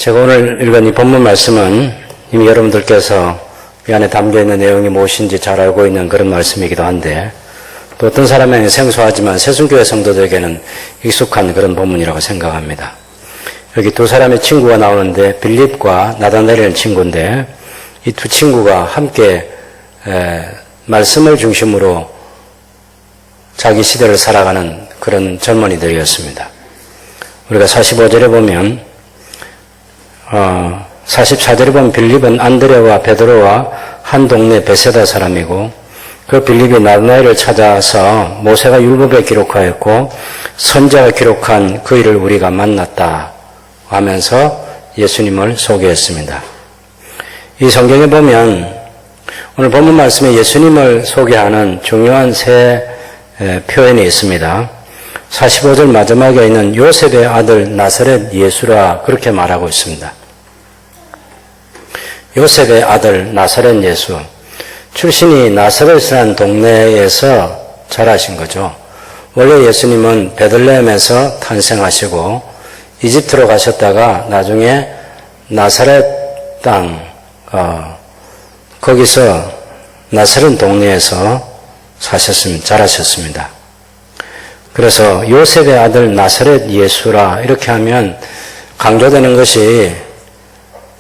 제가 오늘 읽은 이 본문 말씀은 이미 여러분들께서 이 안에 담겨있는 내용이 무엇인지 잘 알고 있는 그런 말씀이기도 한데, 또 어떤 사람에게는 생소하지만 새순교회 성도들에게는 익숙한 그런 본문이라고 생각합니다. 여기 두 사람의 친구가 나오는데 빌립과 나다나엘이라는 친구인데, 이 두 친구가 함께 말씀을 중심으로 자기 시대를 살아가는 그런 젊은이들이었습니다. 우리가 45절에 보면 44절에 보면 빌립은 안드레와 베드로와 한 동네 베세다 사람이고, 그 빌립이 나다나엘을 찾아서 모세가 율법에 기록하였고 선지자가 기록한 그 일을 우리가 만났다 하면서 예수님을 소개했습니다. 이 성경에 보면 오늘 본문 말씀에 예수님을 소개하는 중요한 세 표현이 있습니다. 45절 마지막에 있는 요셉의 아들 나사렛 예수라 그렇게 말하고 있습니다. 요셉의 아들 나사렛 예수. 출신이 나사렛이라는 동네에서 자라신 거죠. 원래 예수님은 베들레헴에서 탄생하시고 이집트로 가셨다가 나중에 나사렛 땅 거기서 나사렛 동네에서 자라셨습니다. 그래서 요셉의 아들 나사렛 예수라 이렇게 하면 강조되는 것이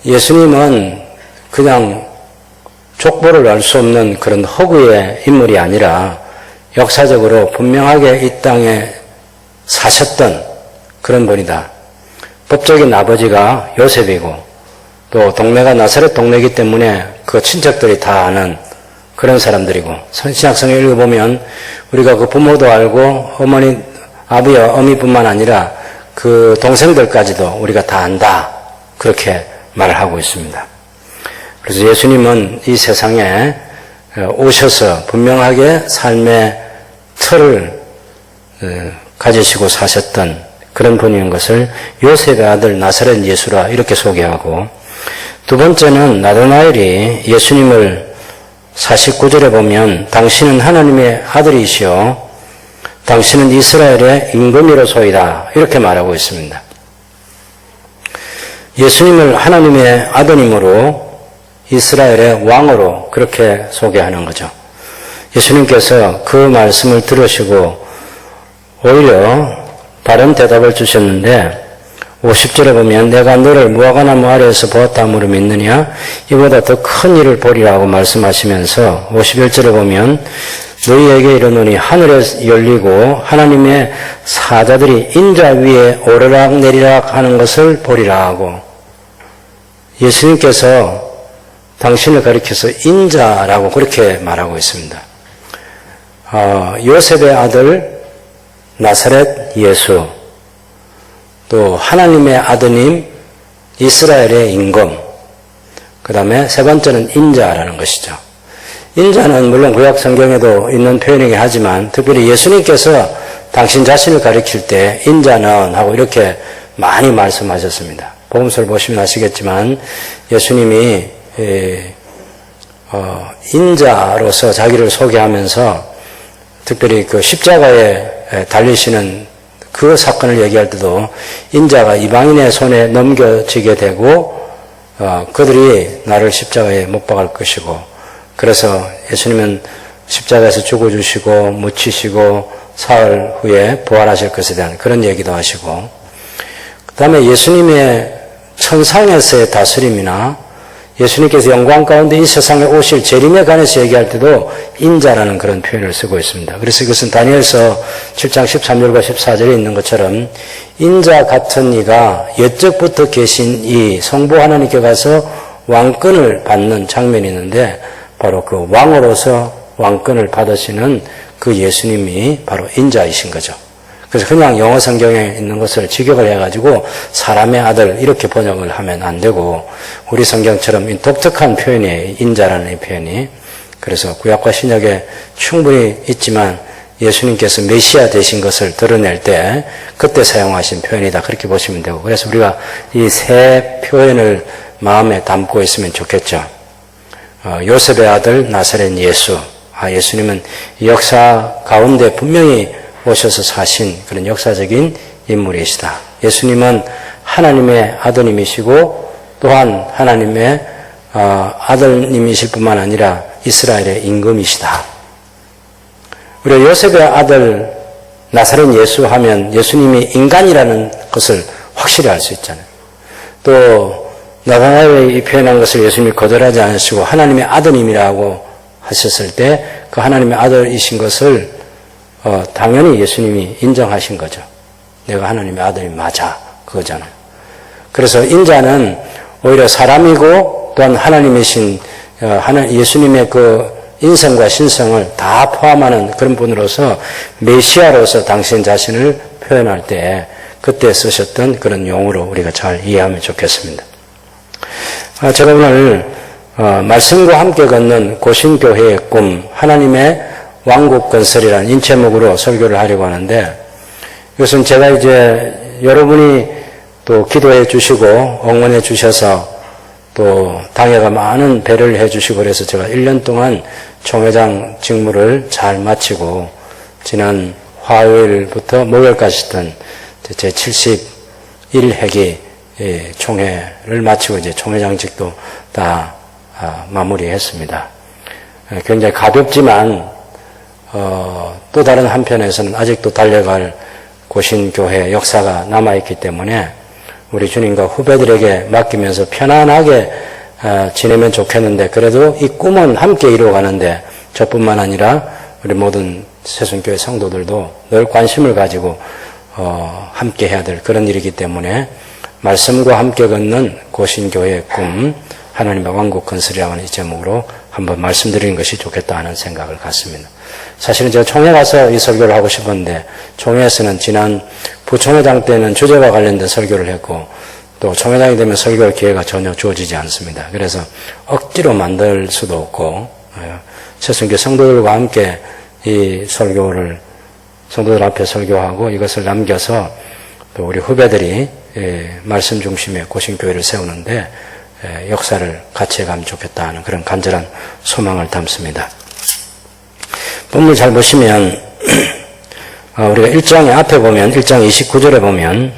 예수님은 그냥 족보를 알 수 없는 그런 허구의 인물이 아니라 역사적으로 분명하게 이 땅에 사셨던 그런 분이다. 법적인 아버지가 요셉이고 또 동네가 나사렛 동네이기 때문에 그 친척들이 다 아는 그런 사람들이고, 신약성에 읽어보면 우리가 그 부모도 알고 어머니, 아버지와 어미뿐만 아니라 그 동생들까지도 우리가 다 안다. 그렇게 말을 하고 있습니다. 그래서 예수님은 이 세상에 오셔서 분명하게 삶의 틀을 가지시고 사셨던 그런 분인 것을 요셉의 아들 나사렛 예수라 이렇게 소개하고, 두 번째는 나다나엘이 예수님을 49절에 보면 당신은 하나님의 아들이시오 당신은 이스라엘의 임금이로소이다 이렇게 말하고 있습니다. 예수님을 하나님의 아드님으로 이스라엘의 왕으로 그렇게 소개하는 거죠. 예수님께서 그 말씀을 들으시고 오히려 바른 대답을 주셨는데 50절에 보면 내가 너를 무화과나무 아래에서 보았다 함으로 믿느냐 이보다 더 큰 일을 보리라고 말씀하시면서 51절에 보면 너희에게 이르노니 하늘에 열리고 하나님의 사자들이 인자 위에 오르락 내리락 하는 것을 보리라 하고, 예수님께서 당신을 가리켜서 인자라고 그렇게 말하고 있습니다. 요셉의 아들 나사렛 예수, 또 하나님의 아드님 이스라엘의 임금, 그 다음에 세 번째는 인자라는 것이죠. 인자는 물론 구약 성경에도 있는 표현이긴 하지만 특별히 예수님께서 당신 자신을 가리킬 때 인자는 하고 이렇게 많이 말씀하셨습니다. 복음서를 보시면 아시겠지만 예수님이 인자로서 자기를 소개하면서 특별히 그 십자가에 달리시는 그 사건을 얘기할 때도 인자가 이방인의 손에 넘겨지게 되고 그들이 나를 십자가에 못 박을 것이고, 그래서 예수님은 십자가에서 죽어주시고 묻히시고 사흘 후에 부활하실 것에 대한 그런 얘기도 하시고, 그 다음에 예수님의 천상에서의 다스림이나 예수님께서 영광 가운데 이 세상에 오실 재림에 관해서 얘기할 때도 인자라는 그런 표현을 쓰고 있습니다. 그래서 이것은 다니엘서 7장 13절과 14절에 있는 것처럼 인자 같은 이가 옛적부터 계신 이 성부 하나님께 가서 왕권을 받는 장면이 있는데, 바로 그 왕으로서 왕권을 받으시는 그 예수님이 바로 인자이신 거죠. 그래서 그냥 영어 성경에 있는 것을 직역을 해가지고 사람의 아들 이렇게 번역을 하면 안 되고, 우리 성경처럼 독특한 표현이에요. 인자라는 이 표현이. 그래서 구약과 신약에 충분히 있지만 예수님께서 메시아 되신 것을 드러낼 때 그때 사용하신 표현이다 그렇게 보시면 되고, 그래서 우리가 이 세 표현을 마음에 담고 있으면 좋겠죠. 요셉의 아들 나사렛 예수. 예수님은 역사 가운데 분명히 오셔서 사신 그런 역사적인 인물이시다. 예수님은 하나님의 아드님이시고 또한 하나님의 아들님이실 뿐만 아니라 이스라엘의 임금이시다. 우리가 요셉의 아들 나사렛 예수 하면 예수님이 인간이라는 것을 확실히 알 수 있잖아요. 또 나다나엘이 표현한 것을 예수님이 거절하지 않으시고 하나님의 아드님이라고 하셨을 때 그 하나님의 아들이신 것을 당연히 예수님이 인정하신 거죠. 내가 하나님의 아들이 맞아 그거잖아요. 그래서 인자는 오히려 사람이고 또한 하나님이신 예수님의 그 인성과 신성을 다 포함하는 그런 분으로서 메시아로서 당신 자신을 표현할 때 그때 쓰셨던 그런 용어로 우리가 잘 이해하면 좋겠습니다. 제가 오늘 말씀과 함께 걷는 고신교회의 꿈, 하나님의 왕국 건설이라는 인체목으로 설교를 하려고 하는데 이것은 제가 이제 여러분이 또 기도해 주시고 응원해 주셔서 또 당회가 많은 배려를 해 주시고 그래서 제가 1년 동안 총회장 직무를 잘 마치고 지난 화요일부터 목요일까지 했던 제 71회기 총회를 마치고 이제 총회장직도 다 마무리했습니다. 굉장히 가볍지만 또 다른 한편에서는 아직도 달려갈 고신교회 역사가 남아있기 때문에 우리 주님과 후배들에게 맡기면서 편안하게 지내면 좋겠는데 그래도 이 꿈은 함께 이루어가는데 저뿐만 아니라 우리 모든 새순교회 성도들도 늘 관심을 가지고 함께 해야 될 그런 일이기 때문에 말씀과 함께 걷는 고신교회의 꿈 하나님의 왕국 건설이라고 하는 이 제목으로 한번 말씀드리는 것이 좋겠다 하는 생각을 갖습니다. 사실은 제가 총회 가서 이 설교를 하고 싶었는데 총회에서는 지난 부총회장 때는 주제와 관련된 설교를 했고 또 총회장이 되면 설교할 기회가 전혀 주어지지 않습니다. 그래서 억지로 만들 수도 없고 새순교 성도들과 함께 이 설교를 성도들 앞에 설교하고 이것을 남겨서 또 우리 후배들이 말씀 중심의 고신교회를 세우는데 역사를 같이 해가면 좋겠다 하는 그런 간절한 소망을 담습니다. 본문 잘 보시면 우리가 1장의 앞에 보면 1장 29절에 보면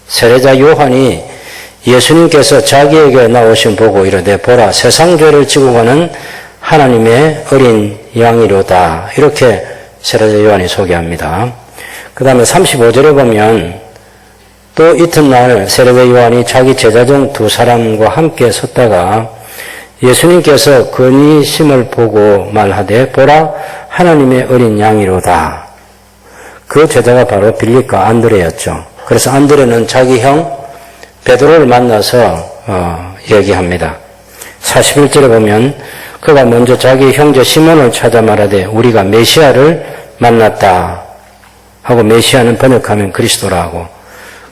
세례자 요한이 예수님께서 자기에게 나오신 보고 이르되 보라 세상 죄를 지고 가는 하나님의 어린 양이로다 이렇게 세례자 요한이 소개합니다. 그 다음에 35절에 보면 또 이튿날 세례자 요한이 자기 제자 중 두 사람과 함께 섰다가 예수님께서 그니 심을 보고 말하되 보라 하나님의 어린 양이로다. 그 제자가 바로 빌립과 안드레였죠. 그래서 안드레는 자기 형 베드로를 만나서 얘기합니다. 41절에 보면 그가 먼저 자기 형제 시몬을 찾아 말하되 우리가 메시아를 만났다 하고 메시아는 번역하면 그리스도라고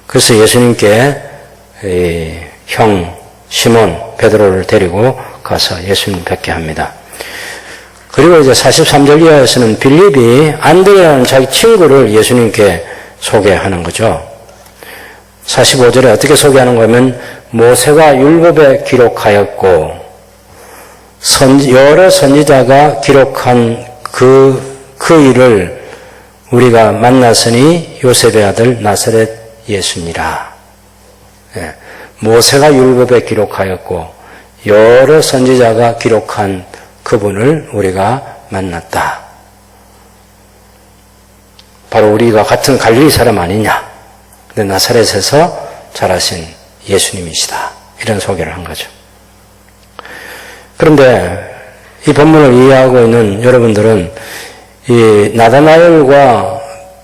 그래서 예수님께 형 시몬 베드로를 데리고 가서 예수님 뵙게 합니다. 그리고 이제 43절 이하에서는 빌립이 안드레라는 자기 친구를 예수님께 소개하는 거죠. 45절에 어떻게 소개하는 거냐면 모세가 율법에 기록하였고 여러 선지자가 기록한 그 일을 우리가 만났으니 요셉의 아들 나사렛 예수니라. 모세가 율법에 기록하였고 여러 선지자가 기록한 그분을 우리가 만났다. 바로 우리가 같은 갈릴리 사람 아니냐. 근데 나사렛에서 자라신 예수님이시다. 이런 소개를 한 거죠. 그런데 이 본문을 이해하고 있는 여러분들은 이 나다나엘과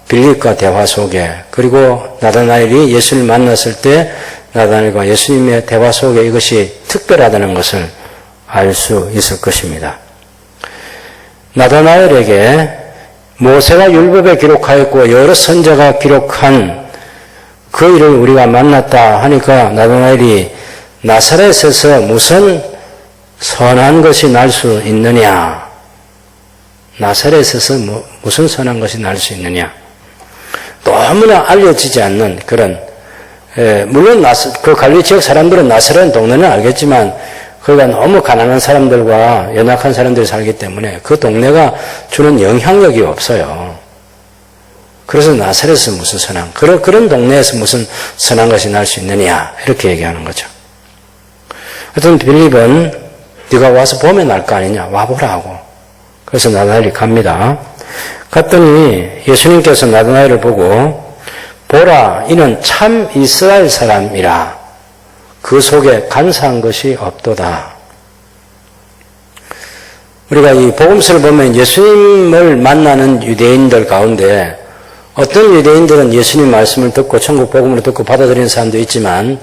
빌립과 대화 속에 그리고 나다나엘이 예수를 만났을 때 나다나엘과 예수님의 대화 속에 이것이 특별하다는 것을 알 수 있을 것입니다. 나다나엘에게 모세가 율법에 기록하였고 여러 선지자가 기록한 그 일을 우리가 만났다 하니까 나다나엘이 나사렛에서 무슨 선한 것이 날 수 있느냐? 나사렛에서 무슨 선한 것이 날 수 있느냐? 너무나 알려지지 않는 그런 물론 그 갈릴리 지역 사람들은 나사렛 동네는 알겠지만 거기가 너무 가난한 사람들과 연약한 사람들이 살기 때문에 그 동네가 주는 영향력이 없어요. 그래서 나사렛에서 무슨 선한, 그런 동네에서 무슨 선한 것이 날 수 있느냐, 이렇게 얘기하는 거죠. 하여튼 빌립은 네가 와서 보면 알 거 아니냐, 와보라고. 그래서 나다나엘이 갑니다. 갔더니 예수님께서 나다나엘을 보고 보라, 이는 참 이스라엘 사람이라. 그 속에 간사한 것이 없도다. 우리가 이 복음서를 보면 예수님을 만나는 유대인들 가운데 어떤 유대인들은 예수님 말씀을 듣고 천국 복음을 듣고 받아들이는 사람도 있지만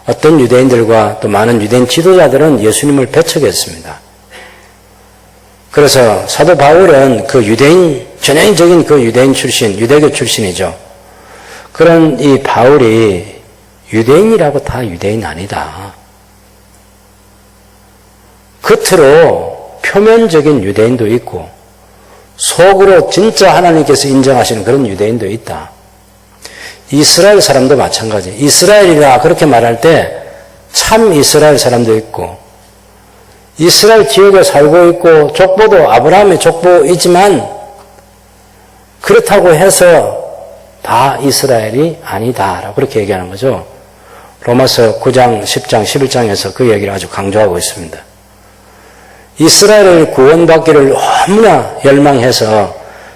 어떤 유대인들과 또 많은 유대인 지도자들은 예수님을 배척했습니다. 그래서 사도 바울은 그 유대인, 전형적인 그 유대인 출신, 유대교 출신이죠. 그런 이 바울이 유대인이라고 다 유대인 아니다. 겉으로 표면적인 유대인도 있고 속으로 진짜 하나님께서 인정하시는 그런 유대인도 있다. 이스라엘 사람도 마찬가지. 이스라엘이라 그렇게 말할 때 참 이스라엘 사람도 있고 이스라엘 지역에 살고 있고 족보도 아브라함의 족보이지만 그렇다고 해서 다 이스라엘이 아니다라고 그렇게 얘기하는 거죠. 로마서 9장, 10장, 11장에서 그 얘기를 아주 강조하고 있습니다. 이스라엘을 구원받기를 너무나 열망해서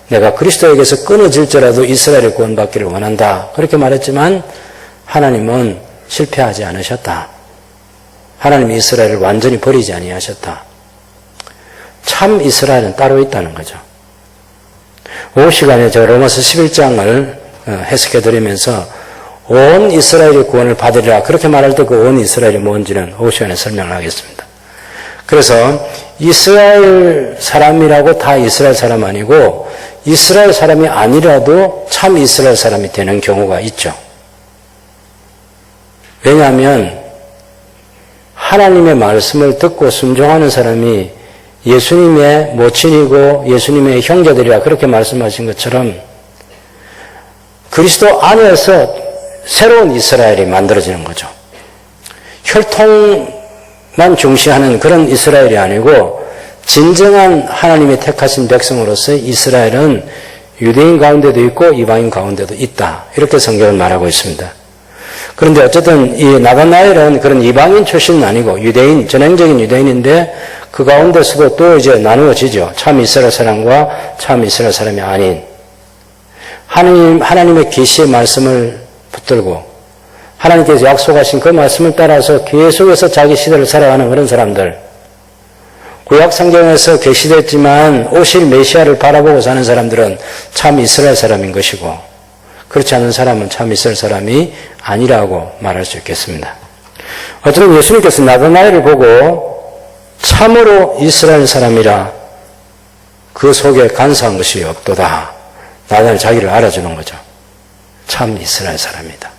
내가 그리스도에게서 끊어질지라도 이스라엘을 구원받기를 원한다. 그렇게 말했지만 하나님은 실패하지 않으셨다. 하나님이 이스라엘을 완전히 버리지 아니하셨다. 참 이스라엘은 따로 있다는 거죠. 오후 시간에 제가 로마서 11장을 해석해 드리면서 온 이스라엘이 구원을 받으리라 그렇게 말할 때 그 온 이스라엘이 뭔지는 오후 시간에 설명을 하겠습니다. 그래서 이스라엘 사람이라고 다 이스라엘 사람 아니고 이스라엘 사람이 아니라도 참 이스라엘 사람이 되는 경우가 있죠. 왜냐하면 하나님의 말씀을 듣고 순종하는 사람이 예수님의 모친이고 예수님의 형제들이라 그렇게 말씀하신 것처럼 그리스도 안에서 새로운 이스라엘이 만들어지는 거죠. 혈통만 중시하는 그런 이스라엘이 아니고 진정한 하나님의 택하신 백성으로서의 이스라엘은 유대인 가운데도 있고 이방인 가운데도 있다. 이렇게 성경은 말하고 있습니다. 그런데 어쨌든 이 나다나엘은 그런 이방인 출신은 아니고 유대인, 전형적인 유대인인데 그 가운데서도 또 이제 나누어지죠. 참 이스라엘 사람과 참 이스라엘 사람이 아닌 하나님의 계시의 말씀을 붙들고 하나님께서 약속하신 그 말씀을 따라서 계속해서 자기 시대를 살아가는 그런 사람들, 구약 성경에서 계시됐지만 오실 메시아를 바라보고 사는 사람들은 참 이스라엘 사람인 것이고 그렇지 않은 사람은 참 이스라엘 사람이 아니라고 말할 수 있겠습니다. 어쨌든 예수님께서 나다나엘을 보고 참으로 이스라엘 사람이라 그 속에 간사한 것이 없도다. 나다나엘 자기를 알아주는 거죠. 참 이스라엘 사람이다.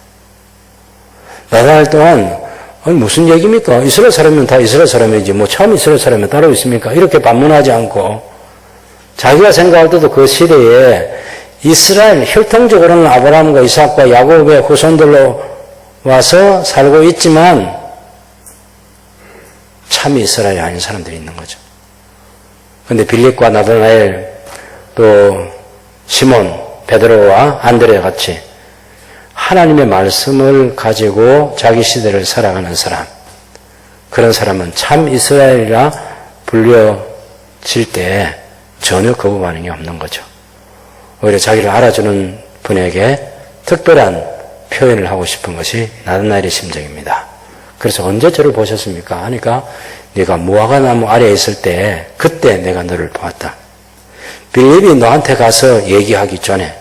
나다나엘 또한 무슨 얘기입니까? 이스라엘 사람이면 다 이스라엘 사람이지 뭐 참 이스라엘 사람이 따로 있습니까? 이렇게 반문하지 않고 자기가 생각할 때도 그 시대에 이스라엘 혈통적으로는 아브라함과 이삭과 야곱의 후손들로 와서 살고 있지만 참 이스라엘이 아닌 사람들이 있는 거죠. 그런데 빌립과 나다나엘 또 시몬, 베드로와 안드레 같이 하나님의 말씀을 가지고 자기 시대를 살아가는 사람, 그런 사람은 참 이스라엘이라 불려질 때 전혀 거부 반응이 없는 거죠. 오히려 자기를 알아주는 분에게 특별한 표현을 하고 싶은 것이 나다나엘의 심정입니다. 그래서 언제 저를 보셨습니까? 하니까 네가 무화과 나무 아래에 있을 때 그때 내가 너를 보았다. 빌립이 너한테 가서 얘기하기 전에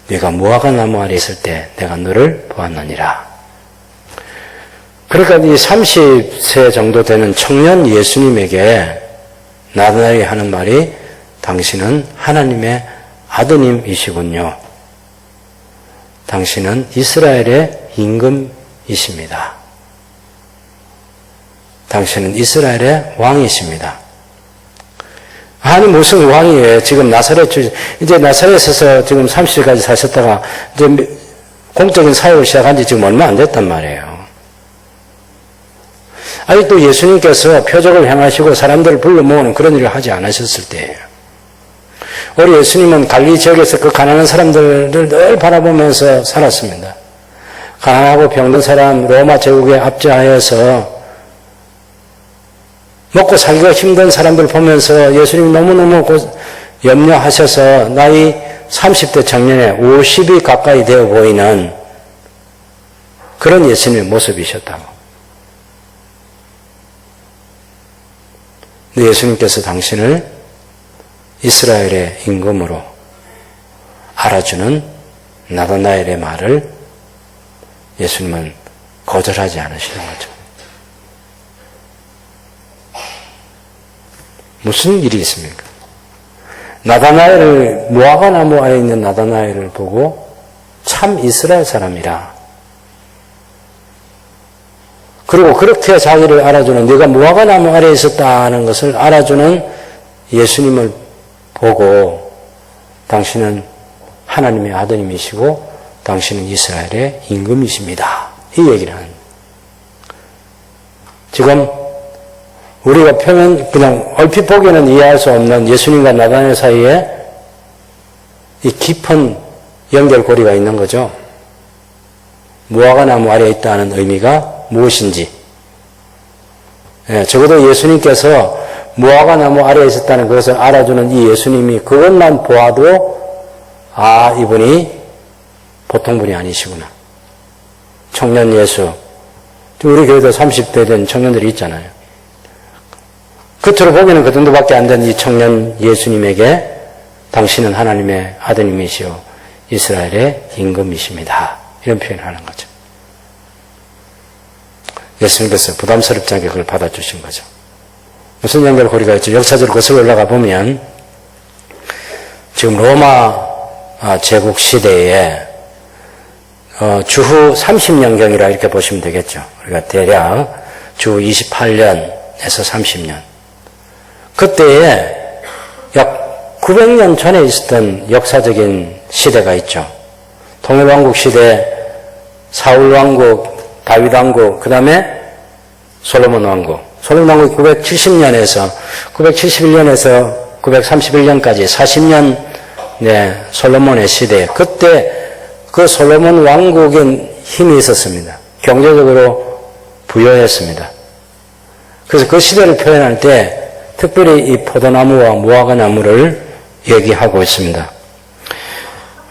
네가 무화과 나무 아래에 있을 때 내가 너를 보았느니라. 그러니까 이 30세 정도 되는 청년 예수님에게 나다나엘이 하는 말이 당신은 하나님의 아드님이시군요. 당신은 이스라엘의 임금이십니다. 당신은 이스라엘의 왕이십니다. 아니 무슨 왕이에요? 지금 이제 나사렛에서 지금 30일까지 사셨다가 이제 공적인 사역을 시작한 지 지금 얼마 안 됐단 말이에요. 아직도 예수님께서 표적을 행하시고 사람들을 불러 모으는 그런 일을 하지 않으셨을 때예요. 우리 예수님은 갈릴리 지역에서 그 가난한 사람들을 늘 바라보면서 살았습니다. 가난하고 병든 사람, 로마 제국에 압제하여서 먹고 살기가 힘든 사람들 보면서 예수님이 너무너무 염려하셔서 나이 30대 청년에 50이 가까이 되어 보이는 그런 예수님의 모습이셨다고. 근데 예수님께서 당신을 이스라엘의 임금으로 알아주는 나다나엘의 말을 예수님은 거절하지 않으시는 거죠. 무슨 일이 있습니까? 나다나엘을, 무화과 나무 아래 있는 나다나엘을 보고 참 이스라엘 사람이라. 그리고 그렇게 자기를 알아주는, 네가 무화과 나무 아래에 있었다는 것을 알아주는 예수님을 보고 당신은 하나님의 아드님이시고 당신은 이스라엘의 임금이십니다. 이 얘기를 하는. 지금 우리가 그냥 얼핏 보기에는 이해할 수 없는 예수님과 나다나엘 사이에 이 깊은 연결고리가 있는 거죠. 무화과 나무 아래에 있다는 의미가 무엇인지. 적어도 예수님께서 무화과 나무 아래에 있었다는 것을 알아주는 이 예수님이 그것만 보아도 이분이 보통 분이 아니시구나. 청년 예수. 우리 교회도 30대 된 청년들이 있잖아요. 겉으로 보기에는 그 정도밖에 안 된 이 청년 예수님에게 당신은 하나님의 아드님이시오 이스라엘의 임금이십니다. 이런 표현을 하는 거죠. 예수님께서 부담스럽지 않게 그걸 받아주신 거죠. 무슨 연결고리가 있죠? 역사적으로 거슬러 올라가 보면 지금 로마 제국 시대에 주후 30년경이라 이렇게 보시면 되겠죠. 우리가 대략 주후 28년에서 30년. 그때에 약 900년 전에 있었던 역사적인 시대가 있죠. 통일왕국 시대, 사울왕국, 다윗왕국, 그 다음에 솔로몬 왕국. 솔로몬 왕국이 970년에서 931년까지 40년 솔로몬의 시대. 그때 그 솔로몬 왕국엔 힘이 있었습니다. 경제적으로 부여했습니다. 그래서 그 시대를 표현할 때 특별히 이 포도나무와 무화과 나무를 얘기하고 있습니다.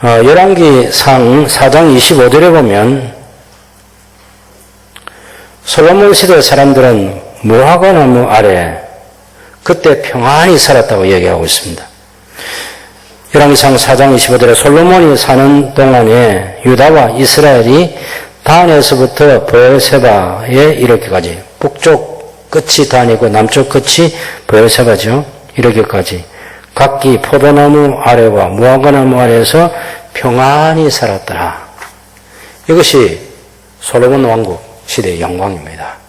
열왕기상 4장 25절에 보면 솔로몬 시대 사람들은 무화과 나무 아래 그때 평안히 살았다고 얘기하고 있습니다. 열왕기상 4장 25절에 솔로몬이 사는 동안에 유다와 이스라엘이 단에서부터 브엘세바에 이르기까지 북쪽 끝이 단이고 남쪽 끝이 브엘세바죠. 이르기까지 각기 포도나무 아래와 무화과나무 아래에서 평안히 살았더라. 이것이 솔로몬 왕국 시대의 영광입니다.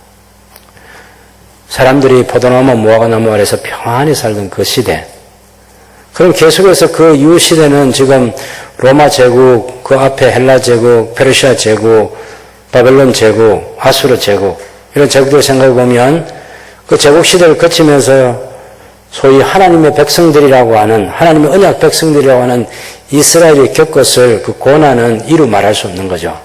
사람들이 포도나무 무화과나무 아래에서 평안히 살던 그 시대. 그럼 계속해서 그 이후 시대는 지금 로마 제국, 그 앞에 헬라 제국, 페르시아 제국, 바벨론 제국, 아수르 제국 이런 제국들 생각해 보면 그 제국 시대를 거치면서 소위 하나님의 백성들이라고 하는 하나님의 언약 백성들이라고 하는 이스라엘이 겪었을 그 고난은 이루 말할 수 없는 거죠.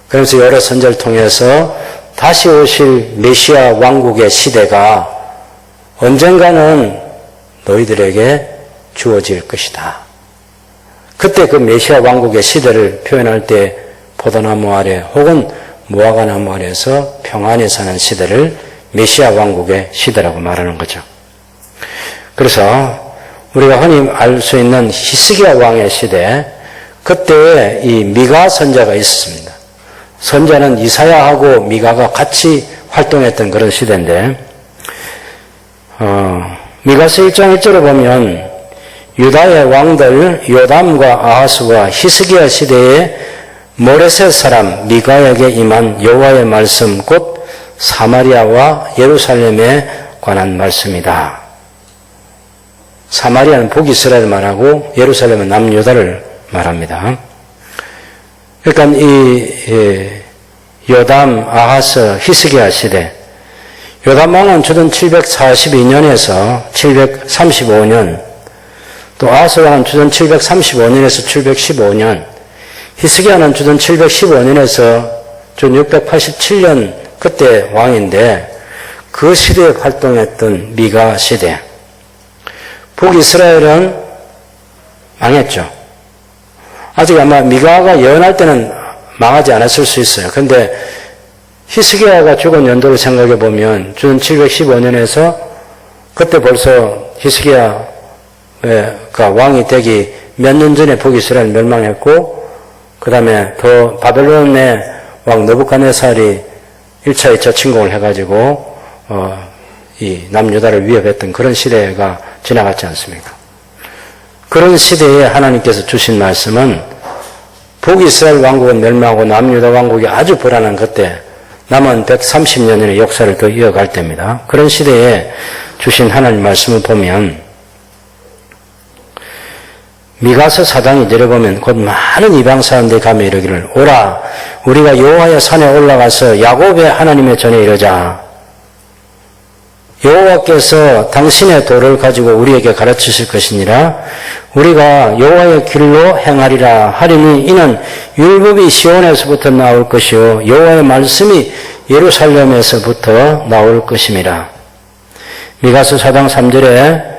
그래서 여러 선지자를 통해서 다시 오실 메시아 왕국의 시대가 언젠가는 너희들에게 주어질 것이다. 그때 그 메시아 왕국의 시대를 표현할 때 포도나무 아래 혹은 무화과나무 아래에서 평안히 사는 시대를 메시아 왕국의 시대라고 말하는 거죠. 그래서 우리가 흔히 알 수 있는 히스기야 왕의 시대, 그때에 이 미가 선자가 있었습니다. 선자는 이사야하고 미가가 같이 활동했던 그런 시대인데, 미가서 1장 1절에 보면 유다의 왕들 요담과 아하스와 히스기야 시대에 모레셋 사람 미가에게 임한 여호와의 말씀 곧 사마리아와 예루살렘에 관한 말씀이다. 사마리아는 북이스라엘 말하고 예루살렘은 남유다를 말합니다. 그러니까 이 요담, 아하스, 히스기야 시대, 요담 왕은 주전 742년에서 735년, 또 아하스 왕은 주전 735년에서 715년, 히스기야는 주전 715년에서 준 687년 그때 왕인데 그 시대에 활동했던 미가 시대. 북이스라엘은 망했죠. 아직 아마 미가가 예언할 때는 망하지 않았을 수 있어요. 그런데 히스기야가 죽은 연도를 생각해 보면 주전 715년에서 그때 벌써 히스기야가 왕이 되기 몇 년 전에 북이스라엘 멸망했고 그 다음에 더 바벨론의 왕 느부갓네살이 1차, 2차 침공을 해가지고 이 남유다를 위협했던 그런 시대가 지나갔지 않습니까? 그런 시대에 하나님께서 주신 말씀은 북이스라엘 왕국은 멸망하고 남유다 왕국이 아주 불안한 그때 남은 130년의 역사를 더 이어갈 때입니다. 그런 시대에 주신 하나님 말씀을 보면 미가서 4장이 내려보면 곧 많은 이방 사람들이 가며 이르기를 오라 우리가 여호와의 산에 올라가서 야곱의 하나님의 전에 이르자 여호와께서 당신의 도를 가지고 우리에게 가르치실 것이니라 우리가 여호와의 길로 행하리라 하리니 이는 율법이 시온에서부터 나올 것이요 여호와의 말씀이 예루살렘에서부터 나올 것임이라. 미가서 4장 3절에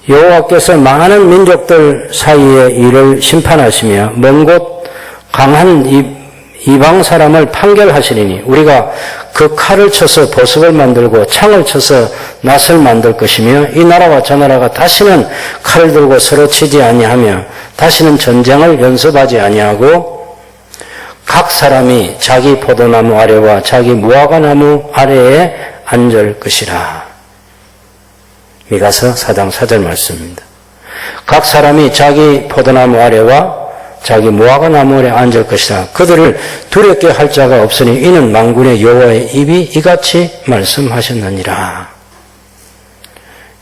여호와께서 많은 민족들 사이에 이를 심판하시며 먼 곳 강한 이방 사람을 판결하시리니 우리가 그 칼을 쳐서 보석을 만들고 창을 쳐서 낫을 만들 것이며 이 나라와 저 나라가 다시는 칼을 들고 서로 치지 아니하며 다시는 전쟁을 연습하지 아니하고 각 사람이 자기 포도나무 아래와 자기 무화과나무 아래에 앉을 것이라. 미가서 4장 4절 말씀입니다. 각 사람이 자기 포도나무 아래와 자기 무화과나무 아래 앉을 것이다. 그들을 두렵게 할 자가 없으니 이는 만군의 여호와의 입이 이같이 말씀하셨느니라.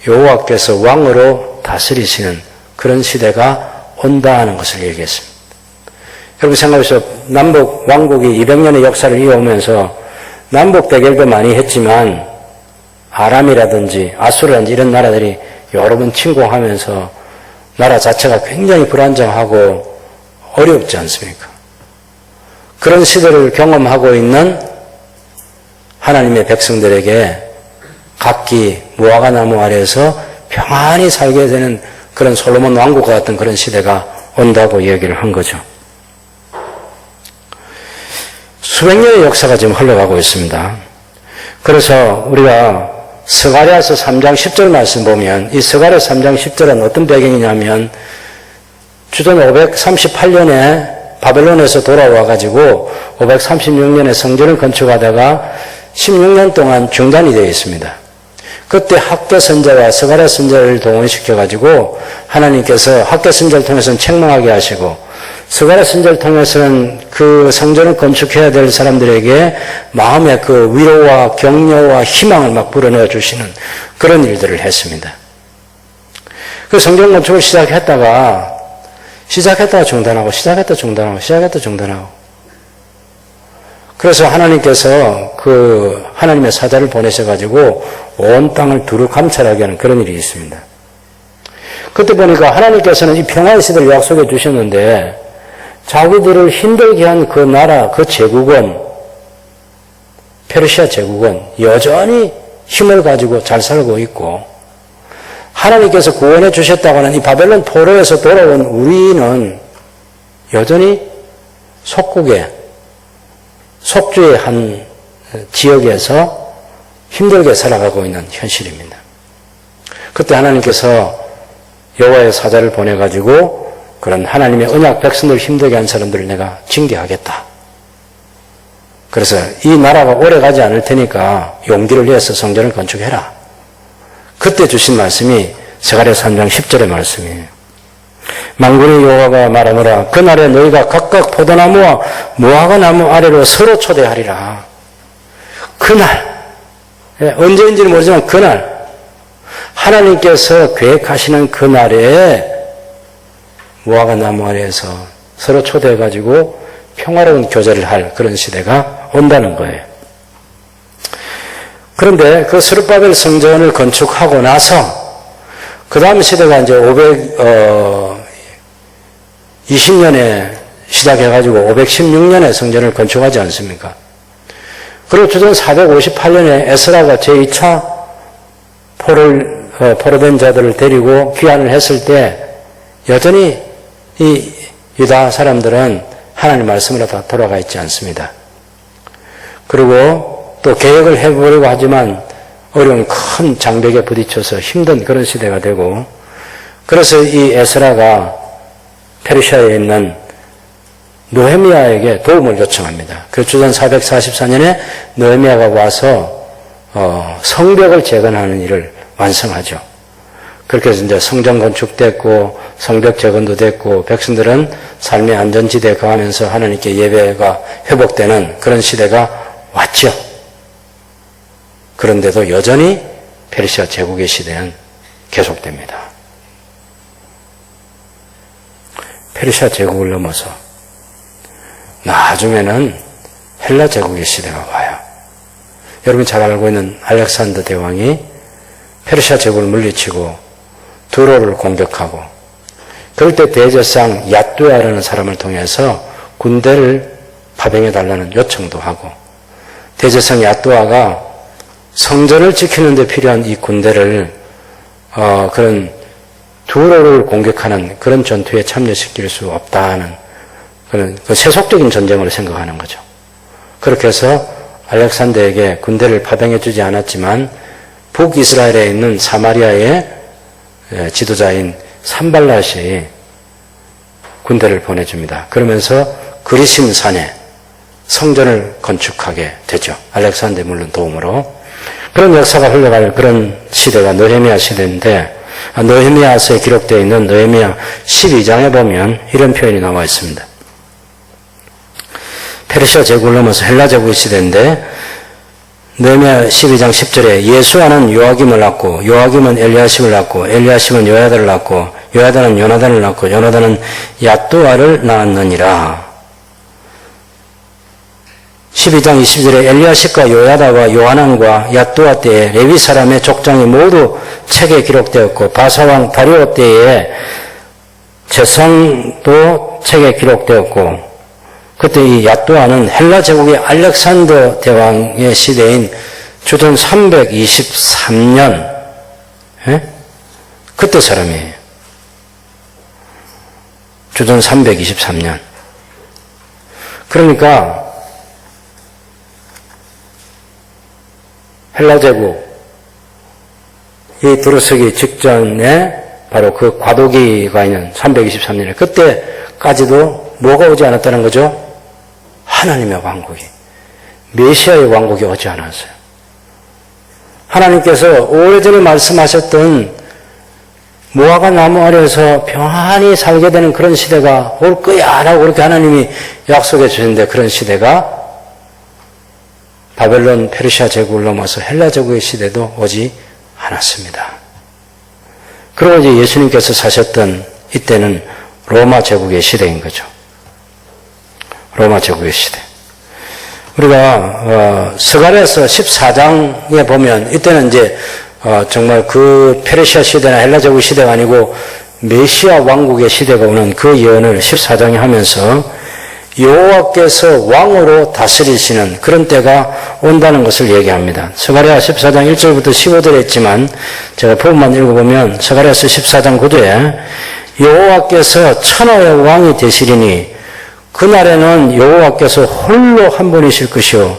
여호와께서 왕으로 다스리시는 그런 시대가 온다 하는 것을 얘기했습니다. 여러분 생각해보세요. 남북 왕국이 200년의 역사를 이어오면서 남북 대결도 많이 했지만 아람이라든지 아수르라든지 이런 나라들이 여러 번 침공하면서 나라 자체가 굉장히 불안정하고 어렵지 않습니까? 그런 시대를 경험하고 있는 하나님의 백성들에게 각기 무화과나무 아래에서 평안히 살게 되는 그런 솔로몬 왕국과 같은 그런 시대가 온다고 얘기를 한 거죠. 수백 년의 역사가 지금 흘러가고 있습니다. 그래서 우리가 스가랴서 3장 10절 말씀 보면 이 스가랴 3장 10절은 어떤 배경이냐면 주전 538년에 바벨론에서 돌아와가지고 536년에 성전을 건축하다가 16년 동안 중단이 되어 있습니다. 그때 학개 선자와 스가랴 선자를 동원시켜가지고 하나님께서 학개 선자를 통해서는 책망하게 하시고 스가랴 선자를 통해서는 그 성전을 건축해야 될 사람들에게 마음의 그 위로와 격려와 희망을 막 불어넣어 주시는 그런 일들을 했습니다. 그 성전 건축을 시작했다가 중단하고 그래서 하나님께서 그 하나님의 사자를 보내셔가지고 온 땅을 두루 감찰하게 하는 그런 일이 있습니다. 그때 보니까 하나님께서는 이 평화의 시대를 약속해 주셨는데 자기들을 힘들게 한 그 나라, 그 제국은 페르시아 제국은 여전히 힘을 가지고 잘 살고 있고 하나님께서 구원해 주셨다고 하는 이 바벨론 포로에서 돌아온 우리는 여전히 속주의 한 지역에서 힘들게 살아가고 있는 현실입니다. 그때 하나님께서 여호와의 사자를 보내가지고 그런 하나님의 언약 백성들 힘들게 한 사람들을 내가 징계하겠다. 그래서 이 나라가 오래가지 않을 테니까 용기를 내서 성전을 건축해라. 그때 주신 말씀이 스가랴 3장 10절의 말씀이에요. 만군의 여호와가 말하노라 그날에 너희가 각각 포도나무와 무화과나무 아래로 서로 초대하리라. 그날 언제인지는 모르지만 그날 하나님께서 계획하시는 그날에 무화과나무 아래에서 서로 초대해가지고 평화로운 교제를 할 그런 시대가 온다는 거예요. 그런데 그 스룹바벨 성전을 건축하고 나서 그 다음 시대가 이제 520년에 시작해가지고 516년에 성전을 건축하지 않습니까? 그리고 주전 458년에 에스라가 제2차 포로된 자들을 데리고 귀환을 했을 때 여전히 이 유다 사람들은 하나님 말씀으로 다 돌아가 있지 않습니다. 그리고 또 개혁을 해보려고 하지만 어려운 큰 장벽에 부딪혀서 힘든 그런 시대가 되고, 그래서 이 에스라가 페르시아에 있는 느헤미야에게 도움을 요청합니다. 그 주전 444년에 느헤미야가 와서 성벽을 재건하는 일을 완성하죠. 그렇게 해서 이제 성전 건축됐고 성벽 재건도 됐고 백성들은 삶의 안전지대에 거하면서 하나님께 예배가 회복되는 그런 시대가 왔죠. 그런데도 여전히 페르시아 제국의 시대는 계속됩니다. 페르시아 제국을 넘어서 나중에는 헬라 제국의 시대가 와요. 여러분이 잘 알고 있는 알렉산더 대왕이 페르시아 제국을 물리치고 두로를 공격하고, 그럴 때 대제상 야뚜아라는 사람을 통해서 군대를 파병해달라는 요청도 하고, 대제상 야뚜아가 성전을 지키는 데 필요한 이 군대를 그런 두로를 공격하는 그런 전투에 참여시킬 수 없다는 그런 그 세속적인 전쟁으로 생각하는 거죠. 그렇게 해서 알렉산더에게 군대를 파병해 주지 않았지만 북이스라엘에 있는 사마리아의 지도자인 산발랏이 군대를 보내줍니다. 그러면서 그리심산에 성전을 건축하게 되죠. 알렉산더의 물론 도움으로. 그런 역사가 흘러갈 그런 시대가 느헤미야 시대인데, 느헤미야서에 기록되어 있는 느헤미야 12장에 보면 이런 표현이 나와 있습니다. 페르시아 제국을 넘어서 헬라 제국의 시대인데, 느헤미야 12장 10절에 예수아는 요아김을 낳고, 요아김은 엘리야십을 낳고, 엘리야십은 요야다를 낳고, 요야다는 요나단을 낳고, 요나단은 야뚜아를 낳았느니라. 12장 20절에 엘리야십과 요야다와 요하난과 야뚜아 때에 레위 사람의 족장이 모두 책에 기록되었고, 바사왕 다리오 때에 제성도 책에 기록되었고, 그때 이 야뚜아는 헬라 제국의 알렉산더 대왕의 시대인 주전 323년, 그때 사람이에요. 주전 323년. 그러니까 헬라 제국이 들어서기 직전에 바로 그 과도기가 있는 323년에 그때까지도 뭐가 오지 않았다는 거죠? 하나님의 왕국이, 메시아의 왕국이 오지 않았어요. 하나님께서 오래전에 말씀하셨던 무화과 나무 아래에서 평안히 살게 되는 그런 시대가 올 거야 라고 그렇게 하나님이 약속해 주셨는데, 그런 시대가 바벨론 페르시아 제국을 넘어서 헬라 제국의 시대도 오지 않았습니다. 그리고 이제 예수님께서 사셨던 이때는 로마 제국의 시대인 거죠. 로마 제국의 시대. 우리가 스가랴서 14장에 보면 이때는 이제 정말 그 페르시아 시대나 헬라 제국 시대가 아니고 메시아 왕국의 시대가 오는 그 예언을 14장에 하면서 여호와께서 왕으로 다스리시는 그런 때가 온다는 것을 얘기합니다. 스가랴 14장 1절부터 15절에 있지만 제가 부분만 읽어보면 스가랴서 14장 9절에 여호와께서 천하의 왕이 되시리니 그날에는 여호와께서 홀로 한 분이실 것이요